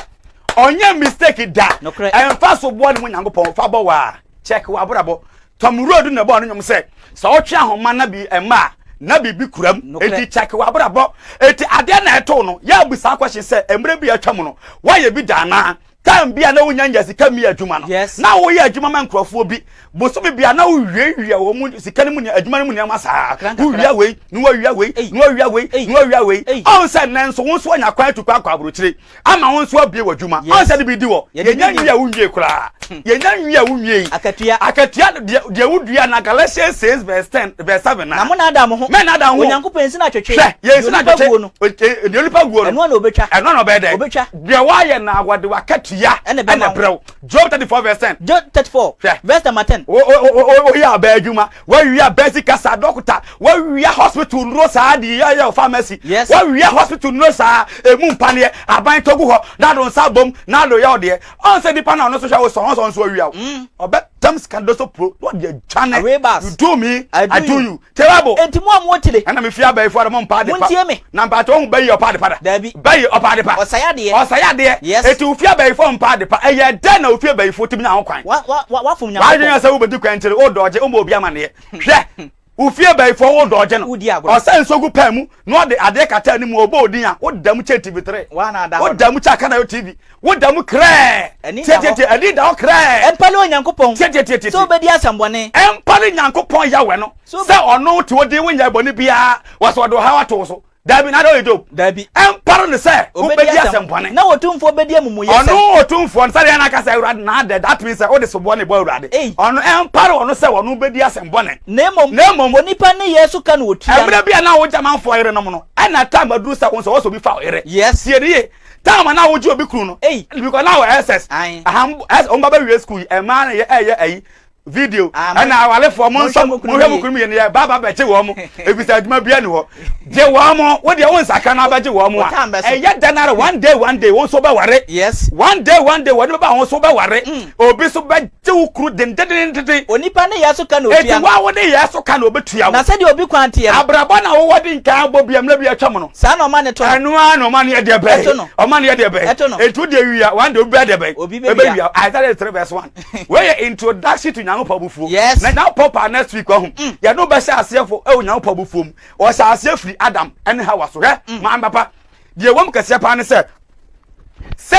onya mistake da emfa so bo ne nyankopon fa bo wa check wa borabo tom road na bo no nyom se so otwe ahoma na bi ema na bibi kuram eti check wa borabo eti ade na eto no ya busa kwahye se emre bi atwam no wa ye bi dana time bia na wonya nya sika mi adwuma no na wo ye adwuma man krofo bi boso bia na wo wiawia wo mu sika ni mu adwuma ni mu ni amasa wo wia wei ni wo wia wei ni wo wia wei ni wo wia wei on se nanso won so anya kwan tukwa kwa abrochire ama won so abie wadwuma on se de bi di wo ye nya wia wo wie kura ye nya wia wo wie akatua de wo dua na Galatians 6 verse 10 verse 7 na mo na adam ho me na adam ho onyankopon si na twetwe ye si na twetwe de olipa guo no eno na obetwa eno na obede de wa ye na agwade wakati ya ene brew Job 34 verse 10 Job 34 verse 10 o ya ba adwuma wa wi basic kasa doctor wa wi hospital no sa di ya pharmacy wa wi hospital no sa emu mpane aban togu ho na don sa bom na lo ya ode on se di pana no so sha so wi a obe terms can do so pro what the channel you do me I do you terrible entimo amwotire ana me fia ba ifo mo mpa de pa na mpa to hu ba yi opa de pa ba yi opa de pa osaya de eti ufia ba ifo mpa de pa eye de na ufia ba ifo timi na ho kwan wa fom nya wa nya sa wo bedi kwan tire o doje o mo obi amane hwe ufie bai for wo doje no o sen so gu pamu no de ade kata ni mu obo odin a wo damu che TV3 wo damu cha kana yo TV wo damu kre tete ani da o kre empale onyankopon tete so obedi asambone empale nyankopon ya we no se ono ti wo de wo nya boni bia wo so do hawa to so dabi na do edo dabi empare ne se obedi asambone na wotumfo obedi amumuye se ono otumfo ne sare na ka se urade na that means o de so bone bo urade ono empare ono se wono obedi asambone nemom onipa ne yesu ka no otua emre bia na wo jamanfo ire no no ana time adu sa won so bi fa ire yes tie ne time na wo ji obi kru no because now SS as on baba we school e man ye video ana wale for mo nso mo hwe mo kru mi ye baba be che wo mo ebisa aduma bia ne ho je wo mo wo de won saka na ba je wo mo e ye danare one day won so be ware yes one day wo de ba won so be ware obi so be je wo kru den onipa ne yesu ka no otua wa wo de yesu ka no obetua na se de obi kwante ye abraba na wo de nka bo bia mla bia twam no sa na o ma ne to anu anu ma ne de be o ma ne de be etu de wia one day obi de be ebe wia Isaiah 3 verse 1 where introduction to Onyame Abufuo yes na papa next week ohun ya no be sha asefo e Onyame Abufuo mu o sha asefri Adam ene Hawa so he ma papa de wom kase pa ne se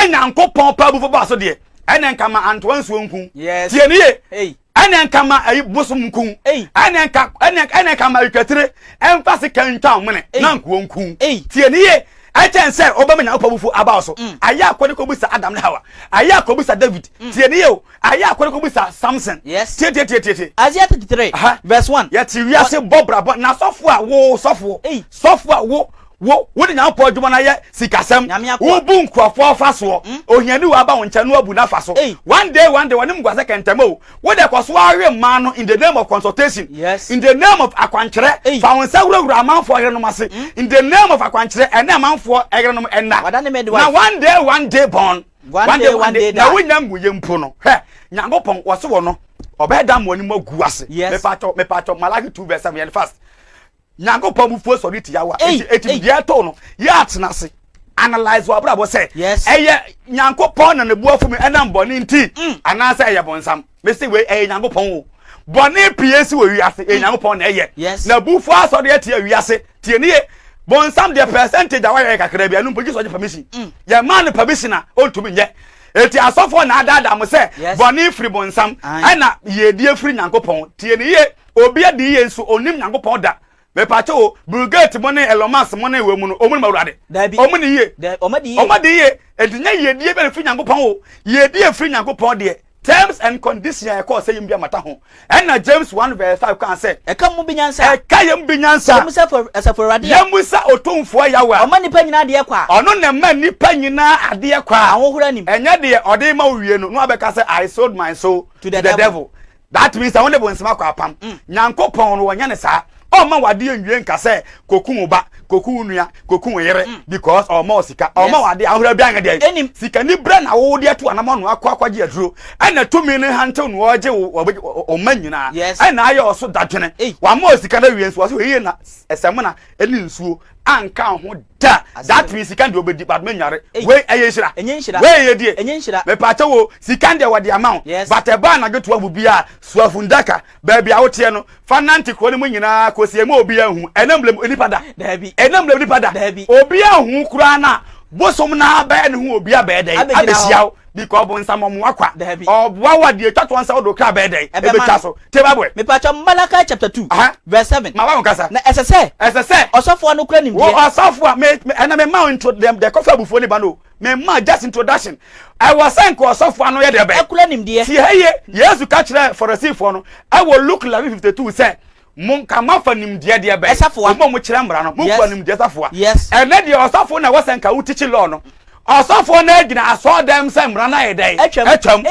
Nyankopon pa Abufuo ba so de ene nka ma Antoine Suonku tie ne ye ene nka ma ayi bosum nkun ene nka ma ikatire emfase kan twan mene na nkuonku tie ne ye I can say Obama Abufuo about so. Aya kwani ko bisa Adam na Hawa. Aya ko bisa David. Tie ne yo. Aya kwani ko bisa Samson. Yes. Tie. Isaiah 33 verse 1. Ya ti wi ase bobrabo na sofo a wo sofo. Sofo a wo de nyapo adwuma na ye sikasem. Wo bu nkrofo fa so. Ohiani wa ba woncha no abu na fa so. One day wonim gwase kentamo. Wo de kwaso awe man no in the name of consultation. Yes. In the name of akwankyere. Fa won sa wura amanfo here no mase. In the name of akwankyere ene amanfo here no enna. Na one day born. One day na wonyam guye mpo no. He Nyankopon wo se wo no. Obedam woni magu ase. Me pato Malaki 2 verse 7 first. Nyankopon Abufuo so riti yawa eti bia to no ya atena se analyze wa brabo say eye Nyankopon na nebuafo me enam boni nti ana say eye bonsam me say we eye Nyankopon wo boni PS we wiase eye Nyankopon na eye na Abufuo aso de eti wiase tie ne bonsam the percentage awa ye kakra bia no mpoji so je permission ye man permission a ontumi nye eti asofo na adada mo say boni free bonsam ana ye die free Nyankopon tie ne ye obi adi ye nso onim Nyankopon da me pacho Bulgate money Elomas money we mu no omu ma urade omu ni ye omadi ye edinya ye die be free Nyankopon o ye die free Nyankopon de terms and conditions e ko say yim mata ho na James 1 verse 5 kan say e ka mu binyansa e ka yim binyansa musa for rade yamusa otomfo yawa omani pa nyina de kwa ono na ma nipa nyina ade kwa ahohura nim enya de ode ma wiye no abeka say I sold my soul to the devil that means I want to bonsima kwa pam Nyankopon no wonya ne sa o ma wade enwie nka se kokun ba kokun nua kokun yere because o ma osika o ma wade ahura bia ngade sika ni bra na wo de to anama no akwaje aduro ana tumi ne hantew no oje o manyina ana aye oso dadwene wa ma osika na wie nso so na esem na eni nsuo anka ho da that means sika de obedi bad manyare we ayeshira we yedie me pacha wo sika de wade amount but e ba na geto abubia suafundaka ba bia wote no fananti ko ne munyina ko sie ma obi ahu enamblem onipada enamblem onipada obi ahu kura na bosom na ba ne hu obi abedai abesiaw because bonsam mo akwa obwa wade twato ansa wodo kra abedai ebetwa so te babwe me pacha Malachi chapter 2 verse 7 ma ba nkasa na esese osofo no kura nim wo osofo me me ma into them the coffee Abufuo ni ba no me ma just introduction I was saying ko osofo no ye de be akura nim de ti heye Yesu ka kire Pharisee no I will look like 52 say mon kama nim de be mo kire mbra no mo fa nim de safo ene de osofo na was saying ka utichi law no osofo na agina aso dem say mbra na ye dey atwam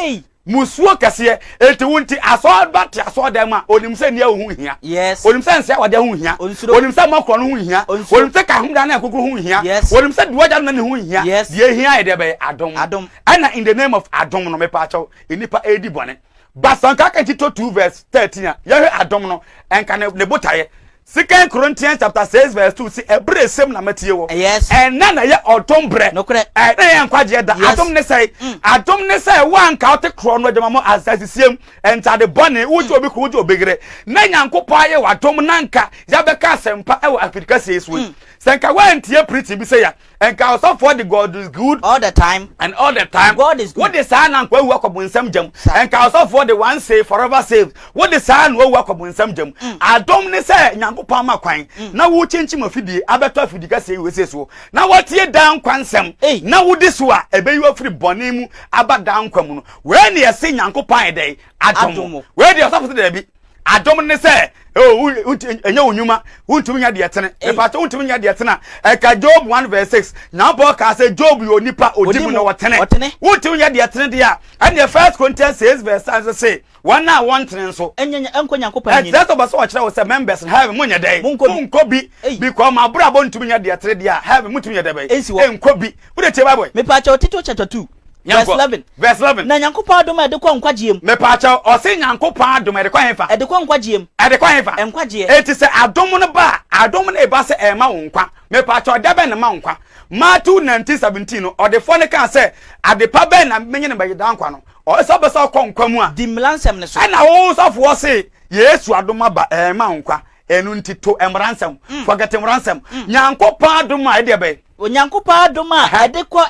musuo kase enti wunti aso bat aso dem a onim se ne hu hia onim se nse wade hu hia onim se makro no hu hia onim se ka humda na akokoro hu hia onim se duwaja na ne hu hia de hia ye de be adom ana in the name of adom no me pa chaw enipa edi bone basanka ka tito 2 verse 13 ya he adom no enka ne botaye 2 Corinthians chapter 6 verse 2 say ebre sem na metie wo. Yes. Na na ye otombre. No kre. Na ye nkwaje da. Adom ne say wan ka ote kro no adwama mo asasisiem enta de bone wuti obi ko wuti obegere. Na Nyankopon aye wadom nanka ya beka sempa e wo Africa says we. Senka wan tie preach bi say ya. Enka also for the God is good all the time and all the time. God is good. What the son and kwa work nsam jam. Enka also for the one saved forever saved. What the son wo work nsam jam. Adom ne say Nyankopon ma kwan. Na wo chenchi mafidie abeto afidika say we say so. Na what tie dan kwansam. Na wo diso a ebe you afri bone mu aba dan kwam no. We na ye say Nyankopon e dey adom. We dey also for the bi. Adom ne say enya onyuma wuntumi nya de etene epato wuntumi nya de etena eka Job 1 verse 6 na bo ka say Job yo nipa odimu no wotene wuntumi nya de etene de a and the 1 Corinthians 6 verse 6 say one na one tene so enya enko Nyankopon nyi that obaso wa kire wo say members have munya dey munko bi because ma bra bo ntumi nya de etene de a have mutumi nya de bay enko bi wo de che bible me pa cha Tito chapter 2 verse 11 verse 11 na Nyankopon adom ade kwa nkwagiem me pa cha o say Nyankopon adom ade kwa hefa ade kwa nkwagiem ade kwa hefa enkwagye eti say adom no ba adom no e ba say e ma wonkwa me pa cha ode be ne ma wonkwa Matthew 19:17 no ode fo ne kan say ade pa be na menye ne be dan kwa no o so be so kwa nkwa mu a di mlansem ne so na wo so fo say Yesu adom aba e ma wonkwa enu ntito emransem forget emransem Nyankopon adom a ede be Onyankopon adom a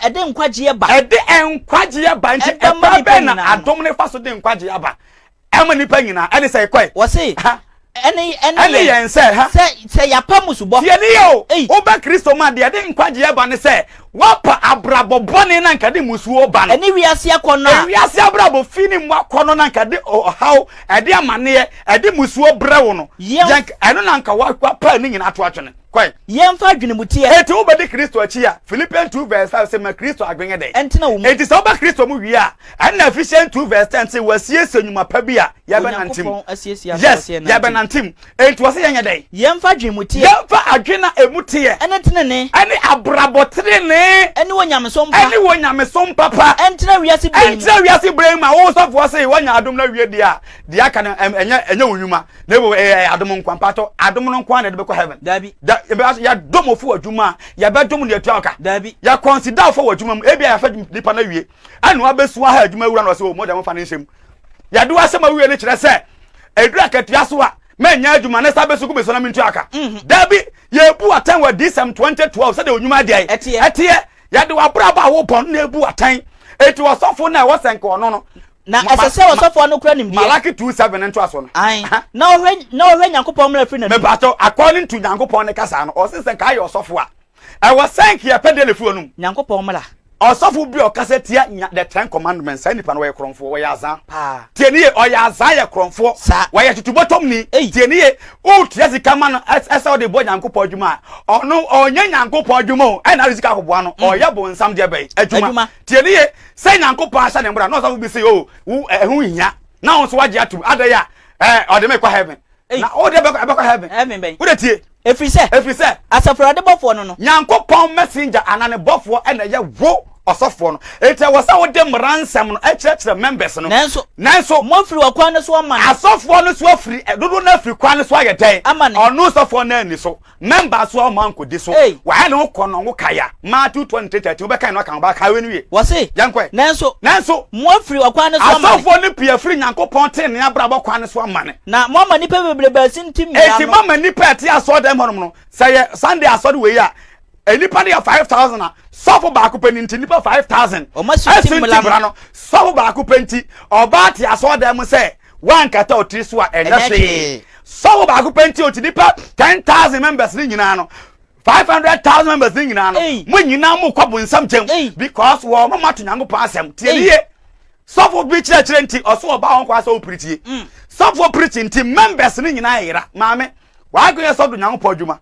ede nkwagye ba ede enkwagye ba nti e ba na adom ne fa so de nkwagye aba ema nipa nyina ene say kwai wo say ene yen say ha say ya pamusubo tie ne yo oba Kristo ma de nkwagye aba ne say wapa abrabo bone na nka de musuo ba no ene wiase akono a wiase abrabo fini mu akono na nka de how ede amane ede musuo brewo no yank eno na nka wa pa ni nyina to atwene kwai yemfa adwene mutie eti obedi Kristo achi a Philippians 2 verse 5 say ma Kristo agwenye dey entina wo mu eti so oba Kristo mu wi a and Ephesians 2 verse 10 say wasie senyuma pa bi a ya benantim yes ya benantim enti wose yenye dey yemfa adwene mutie yemfa adwena emutie entina ne ene abrabotre ne ene wonyamesom papa entina wiase brain ma wo so for say wonya adom na wie dia aka na enya wonwuma na ebo adom nkwa pato adom no nkwa na de be ko heaven dabi ya dom ofu adwuma ya be dom ne atuaka dabi ya consider for adwuma mu ebia ya fa nipa na wie anu abesu ha adwuma wura no se o mo dem fa ne nsem ya do asema wie ne kire se edura katua so a menya adwuma ne sabesu ku beso na mintu aka dabi ye bu atan wa December 2012 se de onwuma dia etie ya de wa braba wo pon na ebu atan eti wasofo na wo senka ono no na esese wasofo no kura nimdie Malaki 2:7 nto aso no ai na ohwe Nyankopon mra free na me bato according to Nyankopon ne kasa no o se senka ayo wasofo a e wo senka ya pedelefu onum Nyankopon mra osofo bi okasa tia the 10 commandments ani pa no we kronfo we yazan tie ni o yazan ye kronfo we ye tutubotom ni tie ni o tia sika ma no esa o de bo Nyankopon adwuma ono onye Nyankopon adwuma o e na risika koboa no o ye bo nsam de bai adwuma tie ni se Nyankopon asa ne mbra no osofo bi se o hu hia na on so waje atum adaya o de me kwa heaven na o de be kwa heaven ben wo de tie efrise asafrade bofo no Nyankopon messenger anane bofo e na ye wo osofo no ete wasa wo dem ransom no ekire members no nanso mo firi wakwan no so amane asofo no so afiri dodo na afiri kwan no so ayeten ono sofo na ani so members so amanko di so wa na ko no wo kaya Matthew 20:30 be kan no kan ba ka we nwie wose yankwe nanso mo firi wakwan no so amane asofo no pia firi Nyankopon ten ne abrabo kwan no so amane na mo ma nipa bebrebe sintim ya eti mama nipa ati aso dem honom no say Sunday aso de we ya enipa de 5,000 sofo ba akopani nti nipa 5,000 o ma sutim mla no sofo ba akopani oba ti aso dem say wan kata otiri so a enase sofo ba akopani oti nipa 10,000 members ni nyina no 500,000 members ni nyina no mo nyina mo kwabo nsam jem because wo mama to Nyankopon asem tie ye sofo bi chire nti oso oba won kwa so preachie sofo preaching nti members ni nyina yira maame wa gwe so do Nyankopon adwuma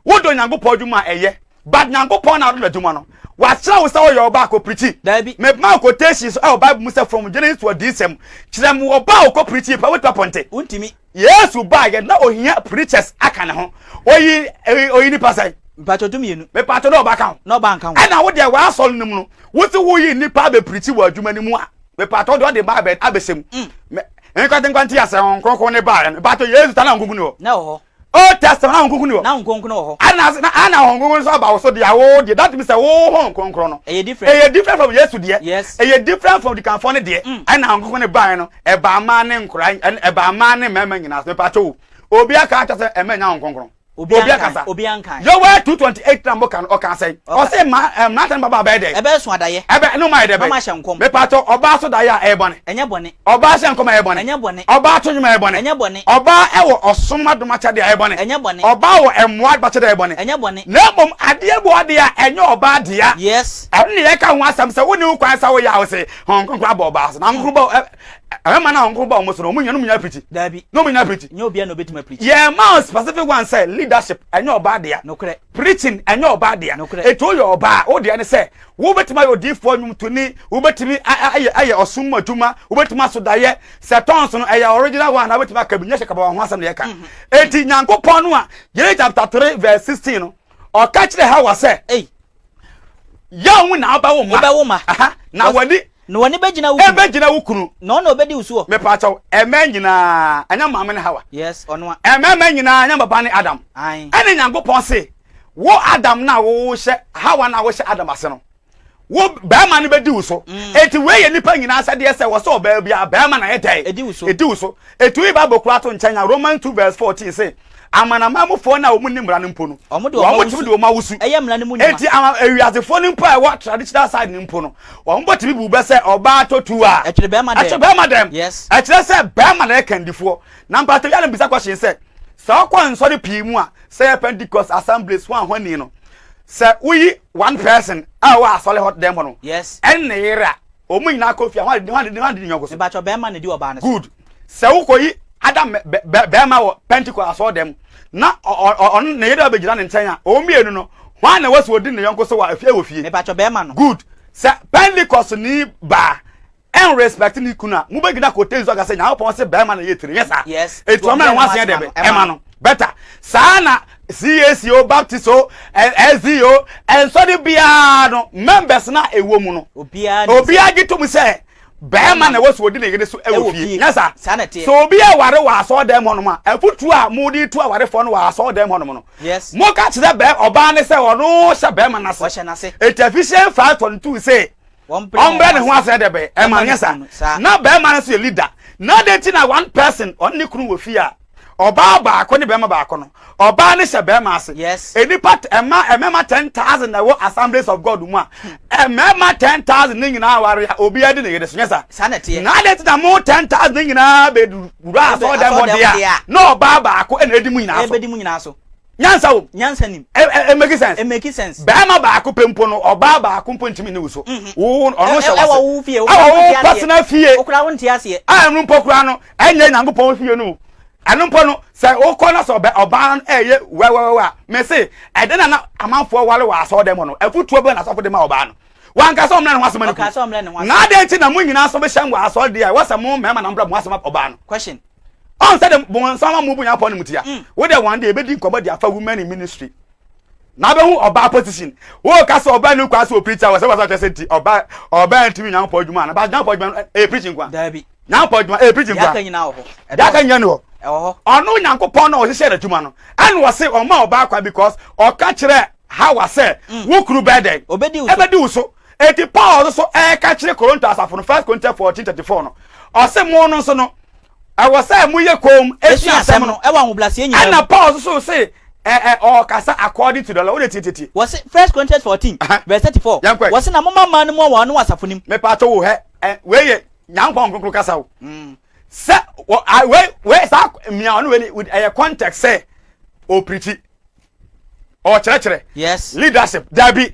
wo do Nyankopon adwuma eye but Nyankopon na do adwuma no wa kira wo say wo ba ko preaching me ma quotations o Bible musa from Genesis to December kira mo ba ko preaching pa wetu aponte untimi Yesu ba ye na ohia preachers aka ne ho oyi ni pasai mpato tumienu me pato do ba kan no ba kan e na wo de wa asol nim no wo ti wo yi nipa be preaching wa adwuma ni mu a me pato do de ba abesem me enkwante ya se kronkron ne ba ne pato Yesu ta na ngum ni ho na ho Old Testament na nkonkron ni wo. Na nkonkron wo ho. Ana nkonkron so aba wo so de awo de that means say wo ho nkonkron no. E different. E different from Yesu de. Yes. E different from the California de. Ana nkonkron ne ban no e ba ma ne nkora e ba ma ne mema nyina so pa cho. Obi aka acha say e menya nkonkron. Obi aka Obi ankan. Yo we 228 na mo kan o kan say. O say na tan baba be de. E be so adaye. E be no mai de be. Mama hyenkom. Me pa cho oba so da ya e bone. Enye bone. Oba hyenkom e bone. Enye bone. Oba to nyuma e bone. Enye bone. Oba e wo osoma do macha de e bone. Enye bone. Oba wo emwa bacha de e bone. Enye bone. Na bom ade bo ade ya enye oba de ya. Yes. Ene ye ka ho asam se woni wo kwan sa wo ya wo se hon konkro aba oba so na konkro ba ma na konkro ba omo so no munya preach. Dabi. No munya preach. Nye obi na obetuma preach. Yeah, man specific one say leadership enye oba de ya. No kre. Preaching enye oba de ya. Eto yo oba o de ya ne say wo betima yo difo nwum to ni wo betimi aye osum aduma wo betima so daye setons no aye original one na betima kabinya sheka ba ho asam de ka. Enti Nyankopon no a Jeremiah chapter 3 verse 16 no o ka kire ha wa say ya wu na aba wo ma na wani no wani begina wu begina wu kunu no no obedi usuo me pa chaw nyina anya maame ne hawa yes onwa nyina anya baba ne Adam ai ene Nyankopon say wo Adam na wo hye hawa na wo hye Adam ase no wo ba ma ne bedi uso eti we ye nipa nyina ase de se wo so ba bia ba ma na ye dai edi uso etu iba bokura to nchanya Romans 2 verse 14 say amana mamufo na omu nimra ne mpo no omu de omu awusu eyemra ne munyuma eti ewiasefo ne mpo wa traditional side ne mpo no omu tibi bu be se oba totu a echire be ma dem yes echire se be ma na ekandifo na mpato ya ne bisa question se so kwa nsori pii mu a say Pentecost assemblies one honi no se uyi one person wa asole hot dem no yes enne yera omu nyina kofi a hwa de nyogo so ba cho be ma ne di oba ne good se ukoyi Adam be ma wo Pentecost aso dem na on ne yeda begina ne nten a o mienu no hwan na waso odi ne yonko so wa afie wo fie me ba cho be ma no good se Pentecost ni ba en respect ni kuna mu begina ko tezu aga se nya pon se be ma na yetiri yes etu am na hwan de be e ma no better sana CSO Baptist o SDO en so de bia no members na ewo mu no obia gitu se Bema na wasu odi na yede so ewofie nyasa so obi a ware wa aso dem hono ma afutu a mudi tu a ware fo no wa aso dem hono no yes mo ka kire be oba ne se ono hye bema na se efficient 5.2 say ombre ne ho ase de be e ma nyasa na bema na so leader na de ti na one person on ne kunu wo fie a oba ba ko ne bema ba ko no oba ne hye bema ase yes enipa emma 10,000 na wo Assemblies of God mu a emma 10,000 ni nyina ware obi adi ne yede so nyesa sanete na de ti na mo 10,000 ni nyina be dura so dem mo dia no oba ba ko ena edi mu nyina so ebedi mu nyina so nyansa wo nyansa nim e make sense bema ba ko pempo no oba ba ko mponchimi ne wuso wo ono hye wa wo fie wo personal fie okura wo ntia se anu mpokura no enye Nyankopon fie no anu mpo no se okona so oba eye we me say ede na amanfo wale wa so dem no afutuo be na so de ma oba no wanka so mna ne wasema no ka so mna ne wasema na de nti na munyina so be hyam wa so de a wasema me ma na mbra mo wasema oba no question on said bon sama mu bunya pon mutia we de one day e be di nkoba di afa women in ministry na be hu oba position wo ka so oba ni kwa so preacher we say senti oba ntimi nyan po adwuma na ba nyan po adwuma e preaching kwa dabi nyan po adwuma e preaching kwa yakanyina ho yakanyina no ono Nyankopon na o hye na adwuma no and we say o ma oba kwa because o ka kire how we say wo kuru beden obedi uso eti Paul so e ka kire Corinthians afo no 1 Corinthians 14:34 no o say mo no so no I was say mu ye kom esu asem no e wa nwublase nyina and Paul so say o kasa according to the law titi was 1 Corinthians 14 verse 34 was na mama man mo wa no asafonim me pa to wo he we ye Nyankopon konkro kasa wo se we sa mi anu we with a context say o preach o chere yes leadership dabi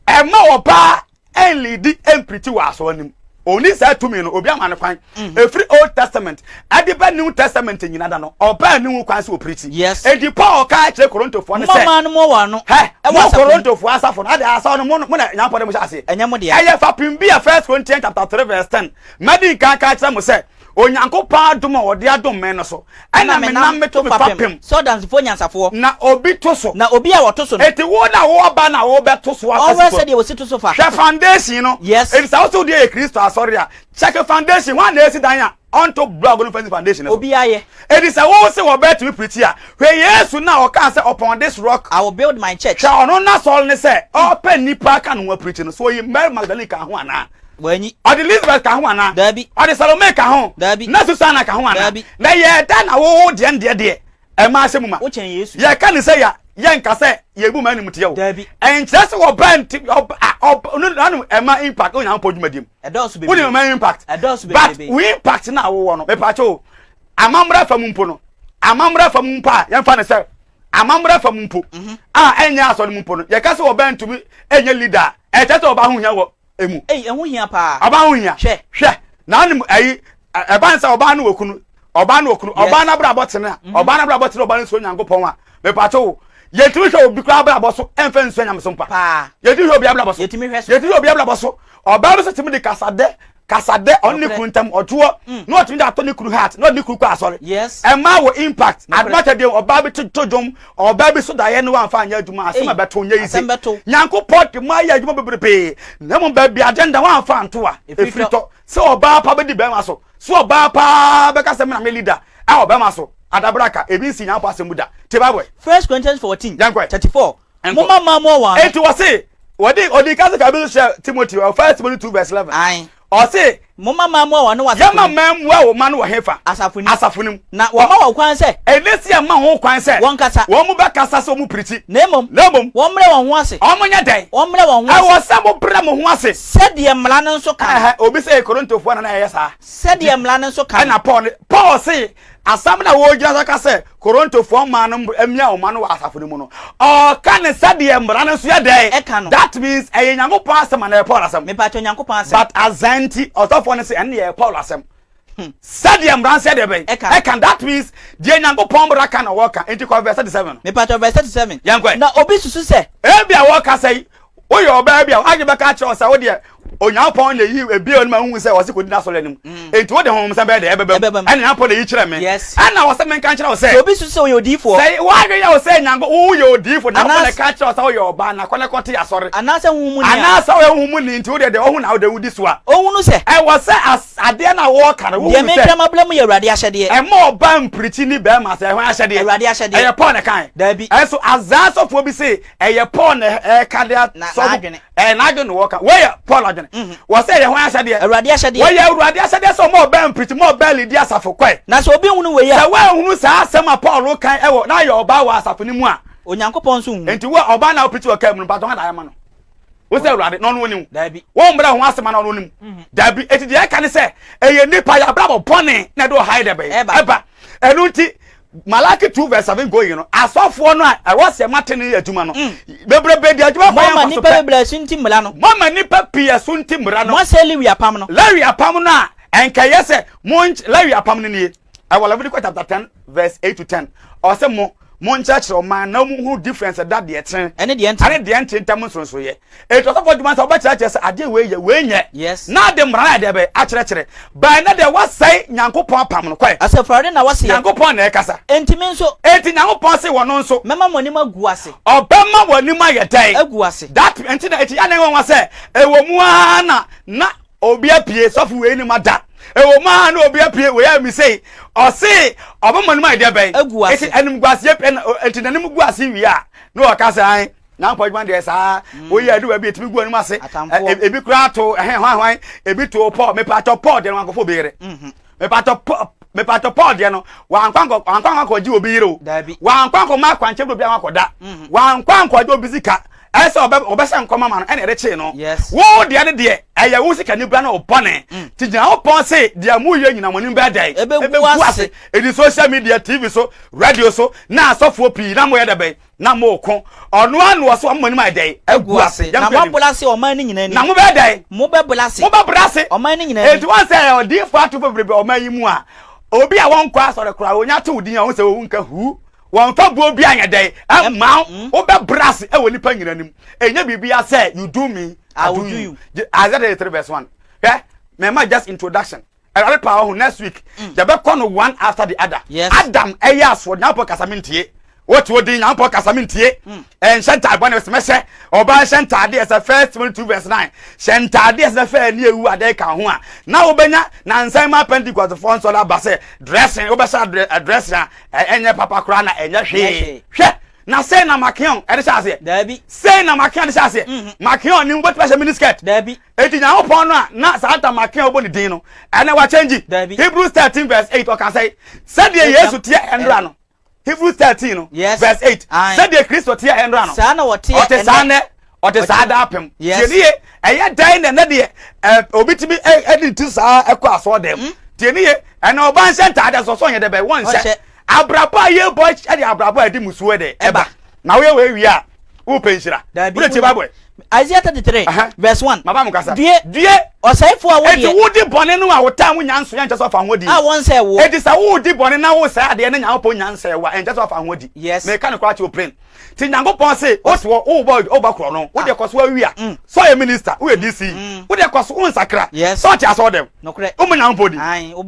e ma oba en lead en preach wa so anim oni say to me no obi amane kwan every Old Testament adiba New Testament nyina da no oba ni wu kwan say o preach yes edi Paul ka kire Korintofo ne say mama no mo wa no e wa Korintofo asafo no ade asa no mo na nya pode mo ase enye mo de eye fa pimbi 1 Corinthians chapter 3 verse 10 madi kan ka kire mo say onyankopɔn adom a wɔde adom me no so ɛna me nam me to me papem so dansefo nyansafo na obi to so na obi a wɔto so no eti wo na wo ba na wo bɛto so always said they will sit to so far hwɛ foundation no yes eti sa wo so dey Kristo asɔre a check foundation one na esi dan a onto blog no fancy foundation no obi aye eti sa wo se wo bet me preach a hwɛ Yesu na o kan say upon this rock I will build my church hwɛ ono na sol ne say open nipa kan wo preach no so yi Mary Magdalene ka ho ana wanyi odi Elizabeth ka ho ana dabi odi Salome ka ho dabi na Susanna ka ho ana dabi na ye da na wo de de e ma asem ma wo chen Yesu ye ka ne say ya ye nka say ye bu ma ni mutiye wo dabi en kyerɛ sɛ wo bant no e ma impact o nya po dwumadim e do so be wo ni ma impact e do so be but we impact na wo no me pa cho amamra fam mpo no amamra fam mpo a ye mfa ne sɛ amamra fam mpo enya aso no mpo no ye ka sɛ wo bant mi enya leader e kyerɛ sɛ wo ba ho nya wo emu ehu hia pa aba ho hia hwɛ na anim ayi e ban sɛ oba no wokunu oba na bra botena oba na bra botena oba no so nyankopɔn a me pa cho yetimi hwe obi kra bra boso emfa nsu nyamso mpa pa yetimi hwe obi bra boso yetimi obi bra boso oba no so timi de kasade onni kuntam otuo no otimi da to ne kuru heart no ne kuru kwa asore yes emma wo impact admata de oba bi tojom oba bi so da ye ne wan fa anya adwuma asema beto nya yise nyankopɔn de ma ya adwuma bebrebe na mo ba bi agenda wan fa nto a efrito se oba pa be di be ma so oba pa be ka se me na me leader a oba ma so adabraka ebi si nya pa asemuda te ba boy 1 Corinthians 14:34 mama mama wa eti wo se odi ka se ka bi share Timothy 1 Timothy 2:11 ai o se mama mama wa no wa ya mama wa wo ma no wa hefa asafunim na wa ma wa kwan se enesi ma ho kwan se won kasa wo mu be kasa so mu priti nemom wo mre won ho ase o mu nya dai wo mre won ho ase wo sa mo bre mo ho ase se de mla no so kan obi se Korintofo na ye sa se de mla no so kan na Paul se asam na wo gina ka se Korintofo ma no amia o ma no asafunim no o kan se de mra no so ye dai that means e Nyankopɔn asem na Paul asem me pa to Nyankopɔn asem but azanti otofo ne se ene ye Paul asem said the ambran said the can that means the Nyankopɔn bra kan work into verse 37 me pa to verse 37 na obi susu se e bia work say wo yo ba bia age be ka che say wo de Onyankopɔn na yi ebi on ma hu say wo se kodi na so lenim enti wo de ho msa be de ebe ene Nyankopɔn na yi kire me ana wo se men kan kire wo say obi susu wo odifo say wo age ya wo say Nyankopɔn wo yo odifo na ko na ka kire wo say wo yo ba na ko na ko te asore ana se hu mu ni ana se wo hu mu ni enti wo de wo hu na wo de wudi so a ohun nu se e wo say ade na wo ka wo de me krama blem ye Awurade ahyede e mo ba mpriti ni be ma say ho ahyede Awurade ahyede e ye Paul na kan dabi e so azasofo bi say e ye Paul na e ka de so na adwene wo ka wo ye Paul adwene wo say ye ho ahyede Awurade ahyede wo ye Awurade ahyede so mo ba mpriti mo ba lidi asafo kwai na so obi hunu we ya sa wa hunu sa asema Paul kan e wo na ye oba wa asafo ni mu a Onyankopɔn so hu enti wo oba na opriti wo ka mu ba to ha da ya ma no wo say Awurade no no ni dabi wo mbra ho asema no no ni dabi eti de ka ne say e ye nipa ya brabo pone na do hide be eba enu nti Malaki 2:7 going no asofo no a wose matene aduma no bebrebe di aduma fa mama nipa bebre sunti mra no mama nipa pia sunti mra no mo se lewi apam no na enkaye se monch lewi apam no nie awala bi chapter 10 verse 8 to 10 o se monchachiro man na mu hu difference that de eten ene de enten tam nsonso ye e to sofo duma sa oba chira se ade we nye yes na de mra na de be a chire ba na de wasai Nyankopɔn apam no kwai asefrade na wase Nyankopɔn na e kasa entimi nso enti Nyankopɔn se wono nso mema moni magu ase obema woni ma yedai agu ase that enti na eti ane won wase e wo mu na obi apie sofo we ni mada e wo ma na obi apie we ya mi sei o se obema ni ma yedai bai eti enim guase enti nanim guase wi a no o kasa an na pojman de sa o ye adu bi etimi gu anim ase ebi kura to hwan ebi to Paul me pa to Paul de wankofo beere me pa to Paul de no wankwan ko ji obi yire o wankwan ko ma kwanche obi ankoda wankwan ko ji obi zika ese obesa nkoma ma no ene reche no wo de ade de eye wo sika ni bra na opone tijina opon se de amu ye nyina monim be dai ebe gu ase edi social media TV so radio so na asofo pi na mo ye de be na mo ko onu anu so amonim adai egu ase na mo bulase o man ni nyina ni na mo be dai mo be bulase o man ni nyina ni edi wan say odi fa to bebrebe o man yi mu a obi a won kwa sore kura onya to udin a won say wo nka hu won fa bu obi anya dai ma o be brass e wo nipa nyina nim enya bibia say you do me I will do you Isaiah 3:1 okay me ma just introduction erare pa ho next week they be call no one after the other Adam aso nyapo kasamintie what would the nyapo kasamintie and shenta bone semese oba shenta de as a first 2 verse 9 shenta de as the fair ni ewu ade ka ho a na obenya na nsan ma pentecost for so la base dressing obesa dress na enye papa kura na enye hwe na say na makion e de chase dabi say na makion de chase makion ni mbo twa miniskirt dabi eti nya opon no a na sata makion obo ni din no ene wa change Hebrews 13 verse 8 o can say said the yesu tie endra no Hebrews 13 no verse 8 said the Christ tie endra no sa na wote ote sane ote sada apem tienie eye dan na de obitimi edi ti sa ekọ aso dem tienie ene oban center de so nye de be won se abraba ye boy ade abraba edi musuwe de eba na we wi a wo penshira wo te bible Isaiah 33 verse 1 mama mukasa die osaifo a wo de eti wo di bone no a wo ta wo nyanso ya nche so fa hodi a won say wo eti sa wo di bone na wo sa ade na nyawo nyanso wa nche so fa hodi me ka no kwa che o plain ti nyankopon say o so wo boy o ba kro no wo de koso wi a so ye minister wo DC wo de koso wo nsakra so ti aso dem no kre o nyankopon di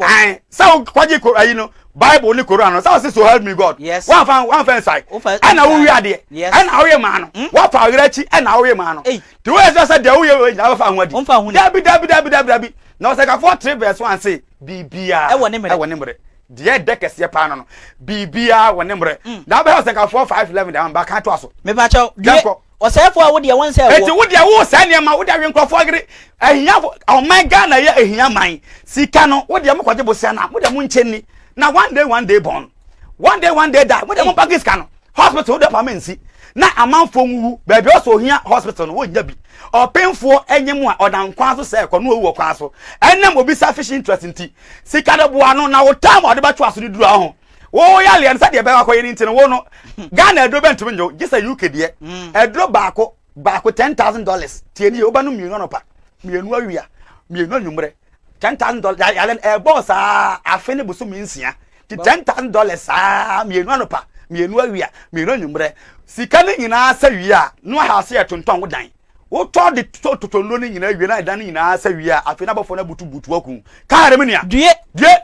ai sa wo kwaje ko ayi no Bible ni Quran no say so help me God one fan side ana wo wi ade ana wo ye ma no wo fa wirachi ana wo ye ma no ti wo say de wo ye nya fa hodi dabi na say ka 4 verse 1 say bibia e woni mre de dekese pa no bibia woni mre na be say ka 4 5 11 da ba ka to aso me ba chaw osaifo a wo de won say wo eti wo de wo say ne ma wo de wenkrofo agire ehia o man Ghana ye ehia man sika no wo de mkwaje bo sia na wo de mu ncheni na one day born one day die mo de mo pakis kan hospital de pamensi na amanfo nwu ba bi oso hia hospital no wo nya bi openfo enyem a odan kwa so se ko no owu kwa so enem obi selfish interest nti sika de boa no na wo time o de ba twa so duru aho wo ya le nsa de be akọ yiri nti no wo no Ghana edro bentum nyo gisa UK de edro baako $10,000 tie ni oba no mienu no pa mienu awia mienu anwumre $10,000 yalen boss afene buso minsia ti $10,000 mienu anopa mienu awia mienu anwumre sika ne nyina sawi a no ha se yetonton wodan wo to de totono ne nyina awie na dan nyina sawi a afena bofo na butu akun kaare me nia die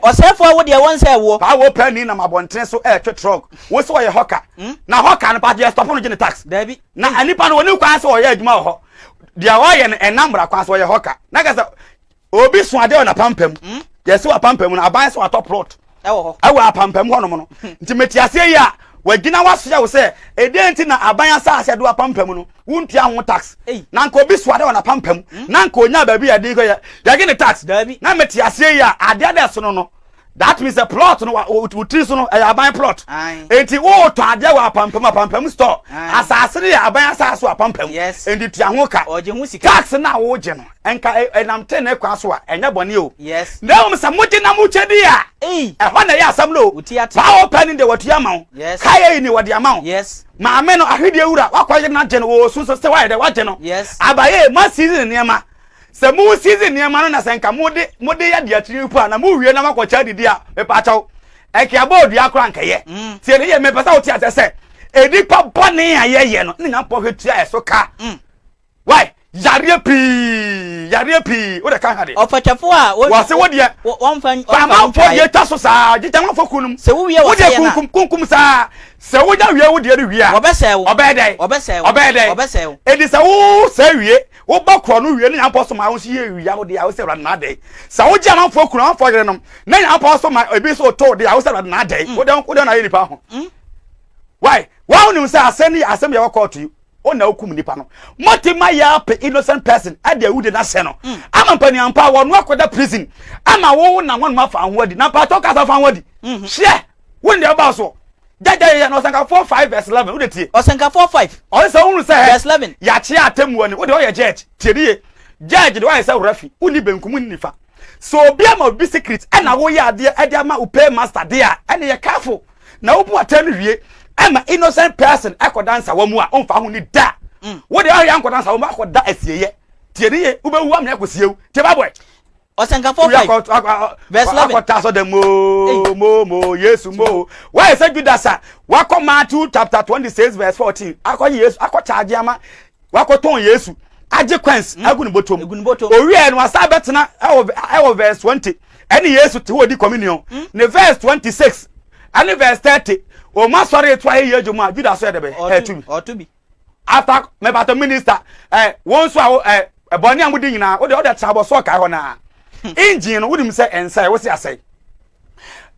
osefo wo de won say wo pa wo pani na mabonten so truck wo so ye hoka na hoka no pa je stop no gene tax dabi na anipa no woni kwan so ye adwuma ho dia wo ye enambra kwan so ye hoka na ga obi so ade na pampam yesi wa pampam na aban so atop plot ewo apampam ho no no nti metiase yi a wagina waso ya wo se edenti na aban asase do apampam no wuntua ho tax na nka obi so ade na pampam na nka onya ba bi ade ko ya gine tax na metiase yi a ade so no that means a plot no utri so no aban plot enti wo to ade wa apampam store asase ya aban asase so apampam enti tua ho ka tax na wo je no enka enam te na kwa so a enya bone o na o msa moje na muchedi a ho na ya asam no pa o pani de watu ama kai ni wadi ama ma ame no ahwede ewura wakwaje na je no wo so se wa de wa je no abaye ma season niema se mu season niema no na senka mode ya dia tiri pu na mu wie na makwacha didi a me pa chaw eke abodu akra nkaye tie ne ye me pesa o ti atese edi pa bone ayeye no ni nyapo hwetua eso ka why yare pi o de kan hade ofachafo a wo se wo de won fan ma fo ye taso sa je tan fo kunum se wo wie wo se na kunkum sa se wo ja wie wo de wie a obese obede edi se wo se wie wo ba kro no wie ni nyapo so ma wo se ye wie a wo de a wo se ra na de sa wo ja man fo kunum fo gere no na nyapo so ma ebi so to de a wo se ra na de wo de na ye nipa ho why wa unu se asem ye wo court you ona okum nipa no motima ya pe innocent person ade wude na se no ama mpani ampa wo no akoda prison ama wo na won ma fa anwadi na pa to ka fa anwadi share won de ba so jaja ya no sanka 4:5 verse 11 wude tie osanka 4:5 o se unu se verse 11 ya chi atemu woni wude o ye judge tirie judge de wa se refi uni benkum nifa so bia ma bi secret na wo ya ade ama upe master de a ene ye careful na wo bu atanu wie ama innocent person akodansa wa mu a onfa ho ni da wo de ya akodansa wa mu akoda asieye tieriye ube wu amne akosiew tie ba boy osanka 4:5 verse 11 akota so de mo yesu mo why say Judas wako Matthew chapter 26 verse 14 akoye yesu akocharge ama wako ton yesu aje quench agunu botom owie no asa betena ewo verse 20 Any yesu to hold the communion. The verse 26 and verse 30. O ma sorry try here Juma Judas said or to be. After me but the minister once a boni am wudi nyina o de other trouble so kai ho na. Engine no wudi say ensai wo say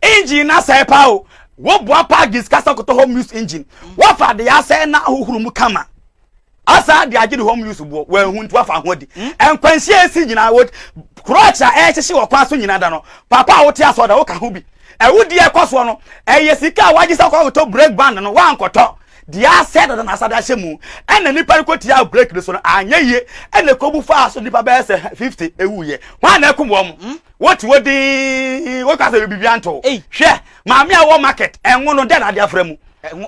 engine na say pa o wo boa pa discuss ko to home use engine. Wo fa de ya say na hohuru mu kama. Asa de age de home use bo we hu ntu afa ho di enkwansi esi nyina wo krocha ehyehe wo kwa so nyina da no papa wo te aso da wo ka ho bi wudi ekoso no yesika wagisa kwa to break band no wa nkoto dia said that na asada hyemu ena nipa ko tia break no so no anyeye ena kobu fa so nipa be se 50 ewuye wa na ekumwo mo what wodi wo ka se bibia nto hwe maami a wo market enwo no de na de afra mu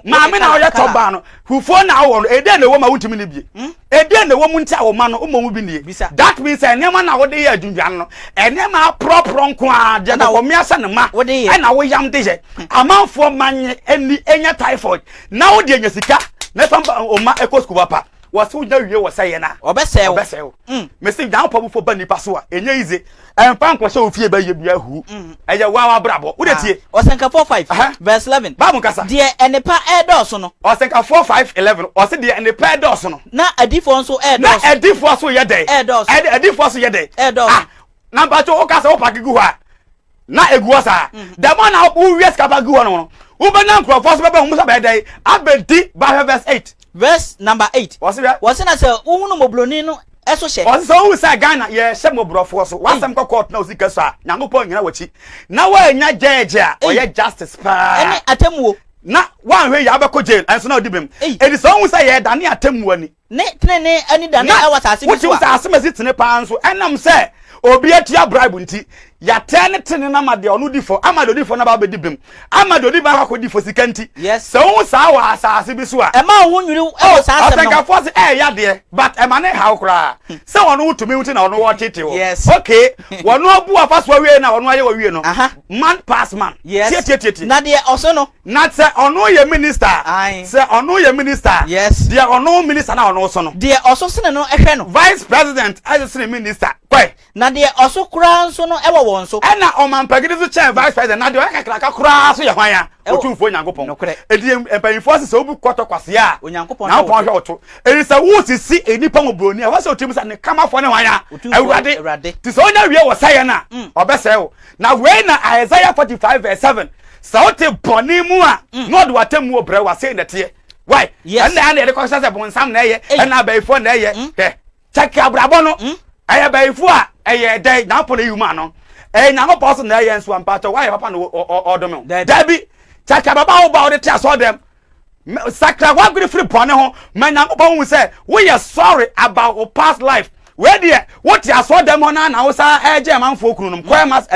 maami na wo ye to ba no hufo na wo no ede na wo ma wuntimi ni bie ede na wo mu ntia wo ma no mo mu bi nie that means enema na wo de ye adwundwan no enema propro nko a de na wo miasa ne ma ena wo yam de ye amanfo manye eni enya typhoid na wo de enya sika na samba o ma ekosku papa wasu nya wie wo saye na obesew mesi dan pobu fo ba nipa so a enya ize empa nkwose ofie ba ye bia hu eye wa brabo wo de tie osenka 45 verse 11 ba mun kasa de enepa edoso no osenka 45:11 ose de enepa edoso no na adifo nso edoso na adifo so ye dey adifo so ye dey na ba cho o kasa o pakigu ha na eguo sa the man na wo wies kapagu ho no wo be na nkrofo so be hu so be dey abedi ba verse 8 verse number 8 was na say uhunu mobloni no eso she on so wu say Ghana ye she mobrofo so wasem ko court na osika so a nyankopon nyina wachi na wa nya judge a oye justice pa ene atemuo na wan hwe ya abeko jail enso na odibem edi so wu say ye dane atemuo ani ne tene ani dane awasase bi so wuti asase tene pa nso enam say obi atia bribe nti ya tene na made onu difo amade odifo na ba be dibem amade odi ba ko difo sika nti so wu sa wa asase bi so a e ma hu nwiri e sa asem no atenka force ya de but e ma ne ha okra se wonu utumi wuti na onu wo tete wo okay wonu obu afaso wie na wonu aye wo wie no man pass man tie na de oso no na se onu ye minister se onu ye minister de onu minister na onu so no de oso sene no ehwe no vice president as sene minister kwai na de oso kura nso no ewo won so ena o man pagide so chen vice president na de o kakra kura so ye hwan ya otumfo nyankopon edi empanyfo se obu kwoto kwase a onyankopon na pon hwe oto eri se wo sisi enipa mobroni a wa se otim sa ne kamafo ne hwan ya awurade ti so onya wie wo saye na obese wo na we na Isaiah 45:7 sauti boni mu a no de watemu obre wa say ndete why and de ko say bonsam na ye na baifo na ye check abrabo no aya baifo a eye dai na pole yuma no nyango person na ye nso ampato why papa no odom dabi check baba wo ba wo de tia so dem sakra wa gri free pone ho man nyango ba hu say we are sorry about our past life where there what you saw them on na wo sa eje manfo kununum kwa mas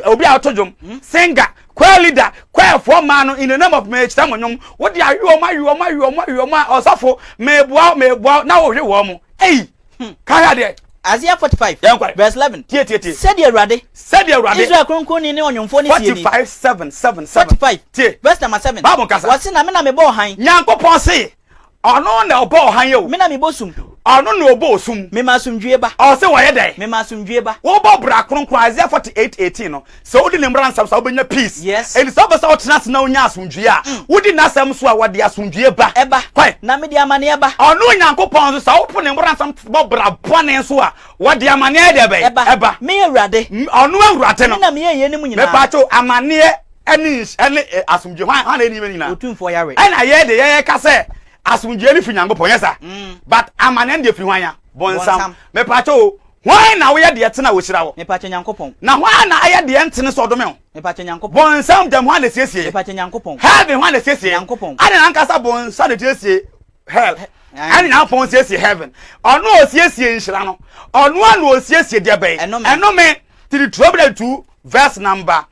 obi a tojom singer kwa leader kwa for man in the name of me chitamonyom what you are ma osafo mebua na wo hwe wo mo kaya de Isaiah 45 verse 11 tie said the Rade Israel kronkron ni onyomfo ni tie ni 45 verse number 7 Bible kasa wasi na me na me bo han Nyankopon se ono na obo han yo me na me bosum ono na obo osum me masumdwe ba o se wo ye dai me masumdwe ba wo bo bra kronkron Isaiah 48:18 no so wodi ne mran sam sa obenya peace and so besa otena se na onya asumdwe a wodi na sam so a wode asumdwe ba eba kwai na me di amane eba ono Nyankopon so sa wo ne mran sam bo bra bone so a wode amane de ba eba me awurade ono awurade no na me ye ne mu nyina me pa cho amane ene asumdwe han na ni nyina otumfo yare ena ye de ye ka se asumdwe ni fi Nyankopon yesa but amane de fi hwan ya bonsam me pa cho hwan na wo ye de etena wo hira wo me pa cho Nyankopon na hwan na aye de entene so dome me pa cho Nyankopon bonsam dem hwan na siesie me pa cho Nyankopon heaven hwan na siesie Nyankopon ane na nkasa bonsam de siesie hell ane na pon siesie heaven ono o siesie nhira no ono anu o siesie de bai eno me tiri trouble 2 verse number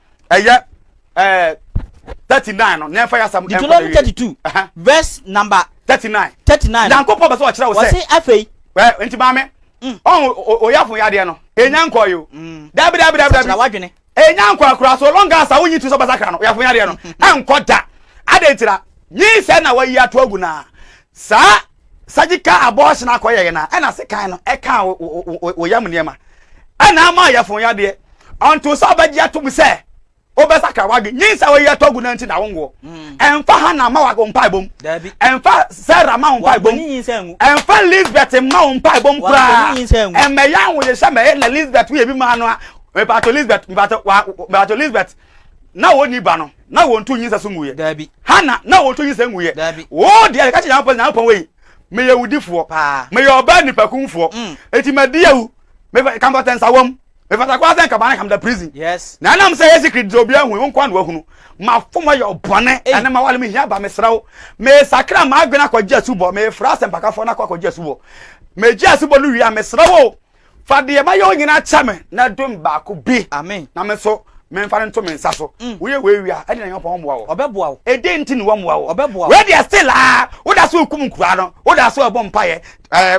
39 no never ya sam Deuteronomy 32 verse number 39 Nyankopon ba so kira wo say wasi afei enti ba me o yafo yade no enyanko yo dabi na wadwene enyanko akura so long as awunyi tu so basakra no yafo yade no enkoda adentira nyi se na wayi ato agu na sa sajika abortion akoye na na se kan no e kan o yam niema ana ma yafo yade unto so abagia to me say obesaka wage nyinsa we yetogu na nti na wongo emfa hana ma wago mpa ibom emfa Sarah ma mpa ibom emfa Elizabeth ma mpa ibom kra emmeya wo ye sha me na Elizabeth we bi ma no a me pato Elizabeth na woni ba no na wontu nyinsa so nguye hana na wontu nyinsa nguye wo de ka che na pon we me ye wudifo me ye oba nipakunfo eti madiawu me competent awom me fata kwa sen kabana kam da prison yes na nam say secret do bia hu won kwa na wahunu ma foma ye obone ene ma wale me hia ba me srawo me sakra ma agwena kwa gia subo me fra sem pakafo na kwa gia subo me gia subo no wi me srawo fade ma ye nyina cha me na dum ba ko bi amen na me so me mfa nto me nsa so we wi a ene na yopon moa wo obeboa wo ede nti ni wo moa wo obeboa we dey still wo da so kum nkura no wo da so obom paye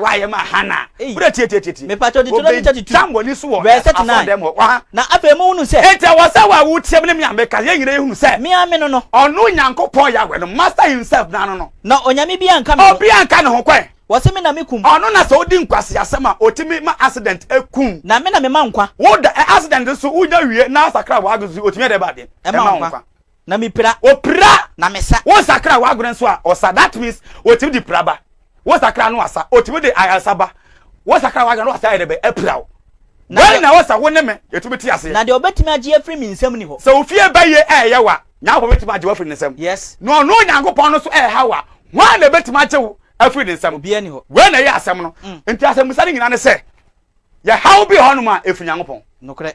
wa ye ma hana wo da tie me pacho di 2032 jambo ni so wo verse 9 na afa mu hunu se ete wo se wa wo tie me me ameka ye nyire hunu se me ame no onu nyankopon ya we no master himself na no na onyame bi anka me obi anka ne ho kwen wose me na me kum onu na so odi nkwase asema otimi ma accident ekum na me na me mankwa wo da accident so unya wie na sakra wa aguzi otimi de ba de e mankwa na me pira opira na me sa wo sakra wa aguren so a osa that means otimi di praba wo sakra no asa otimi de ayasaba wo sakra wa aguren no asa de be epira na wo sa wo ne me etumi ti ase na de obetimi age afri mi nsam ni ho so ofie ba ye ye wa nya ko betimi age afri ni nsam yes no nyankopon no so ha wa wa na betimi age wo afri ni nsam obi ani ho we na ye asem no enti asem sare nyina ne se ye how be honuma efri nyankopon nokre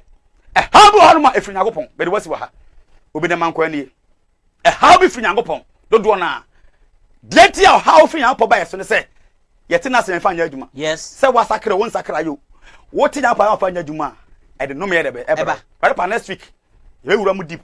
how be honuma efri nyankopon be de wasi wa ha Obediah Amankwah ni how be efri nyankopon dodo na de ti how efri nyankopon ba ye so ne se ye te na se mfa nya adwuma yes se wa sakra won sakra yo wo ti nya pa fa nya adwuma e de no me ye de be eba next week ye wura mu deep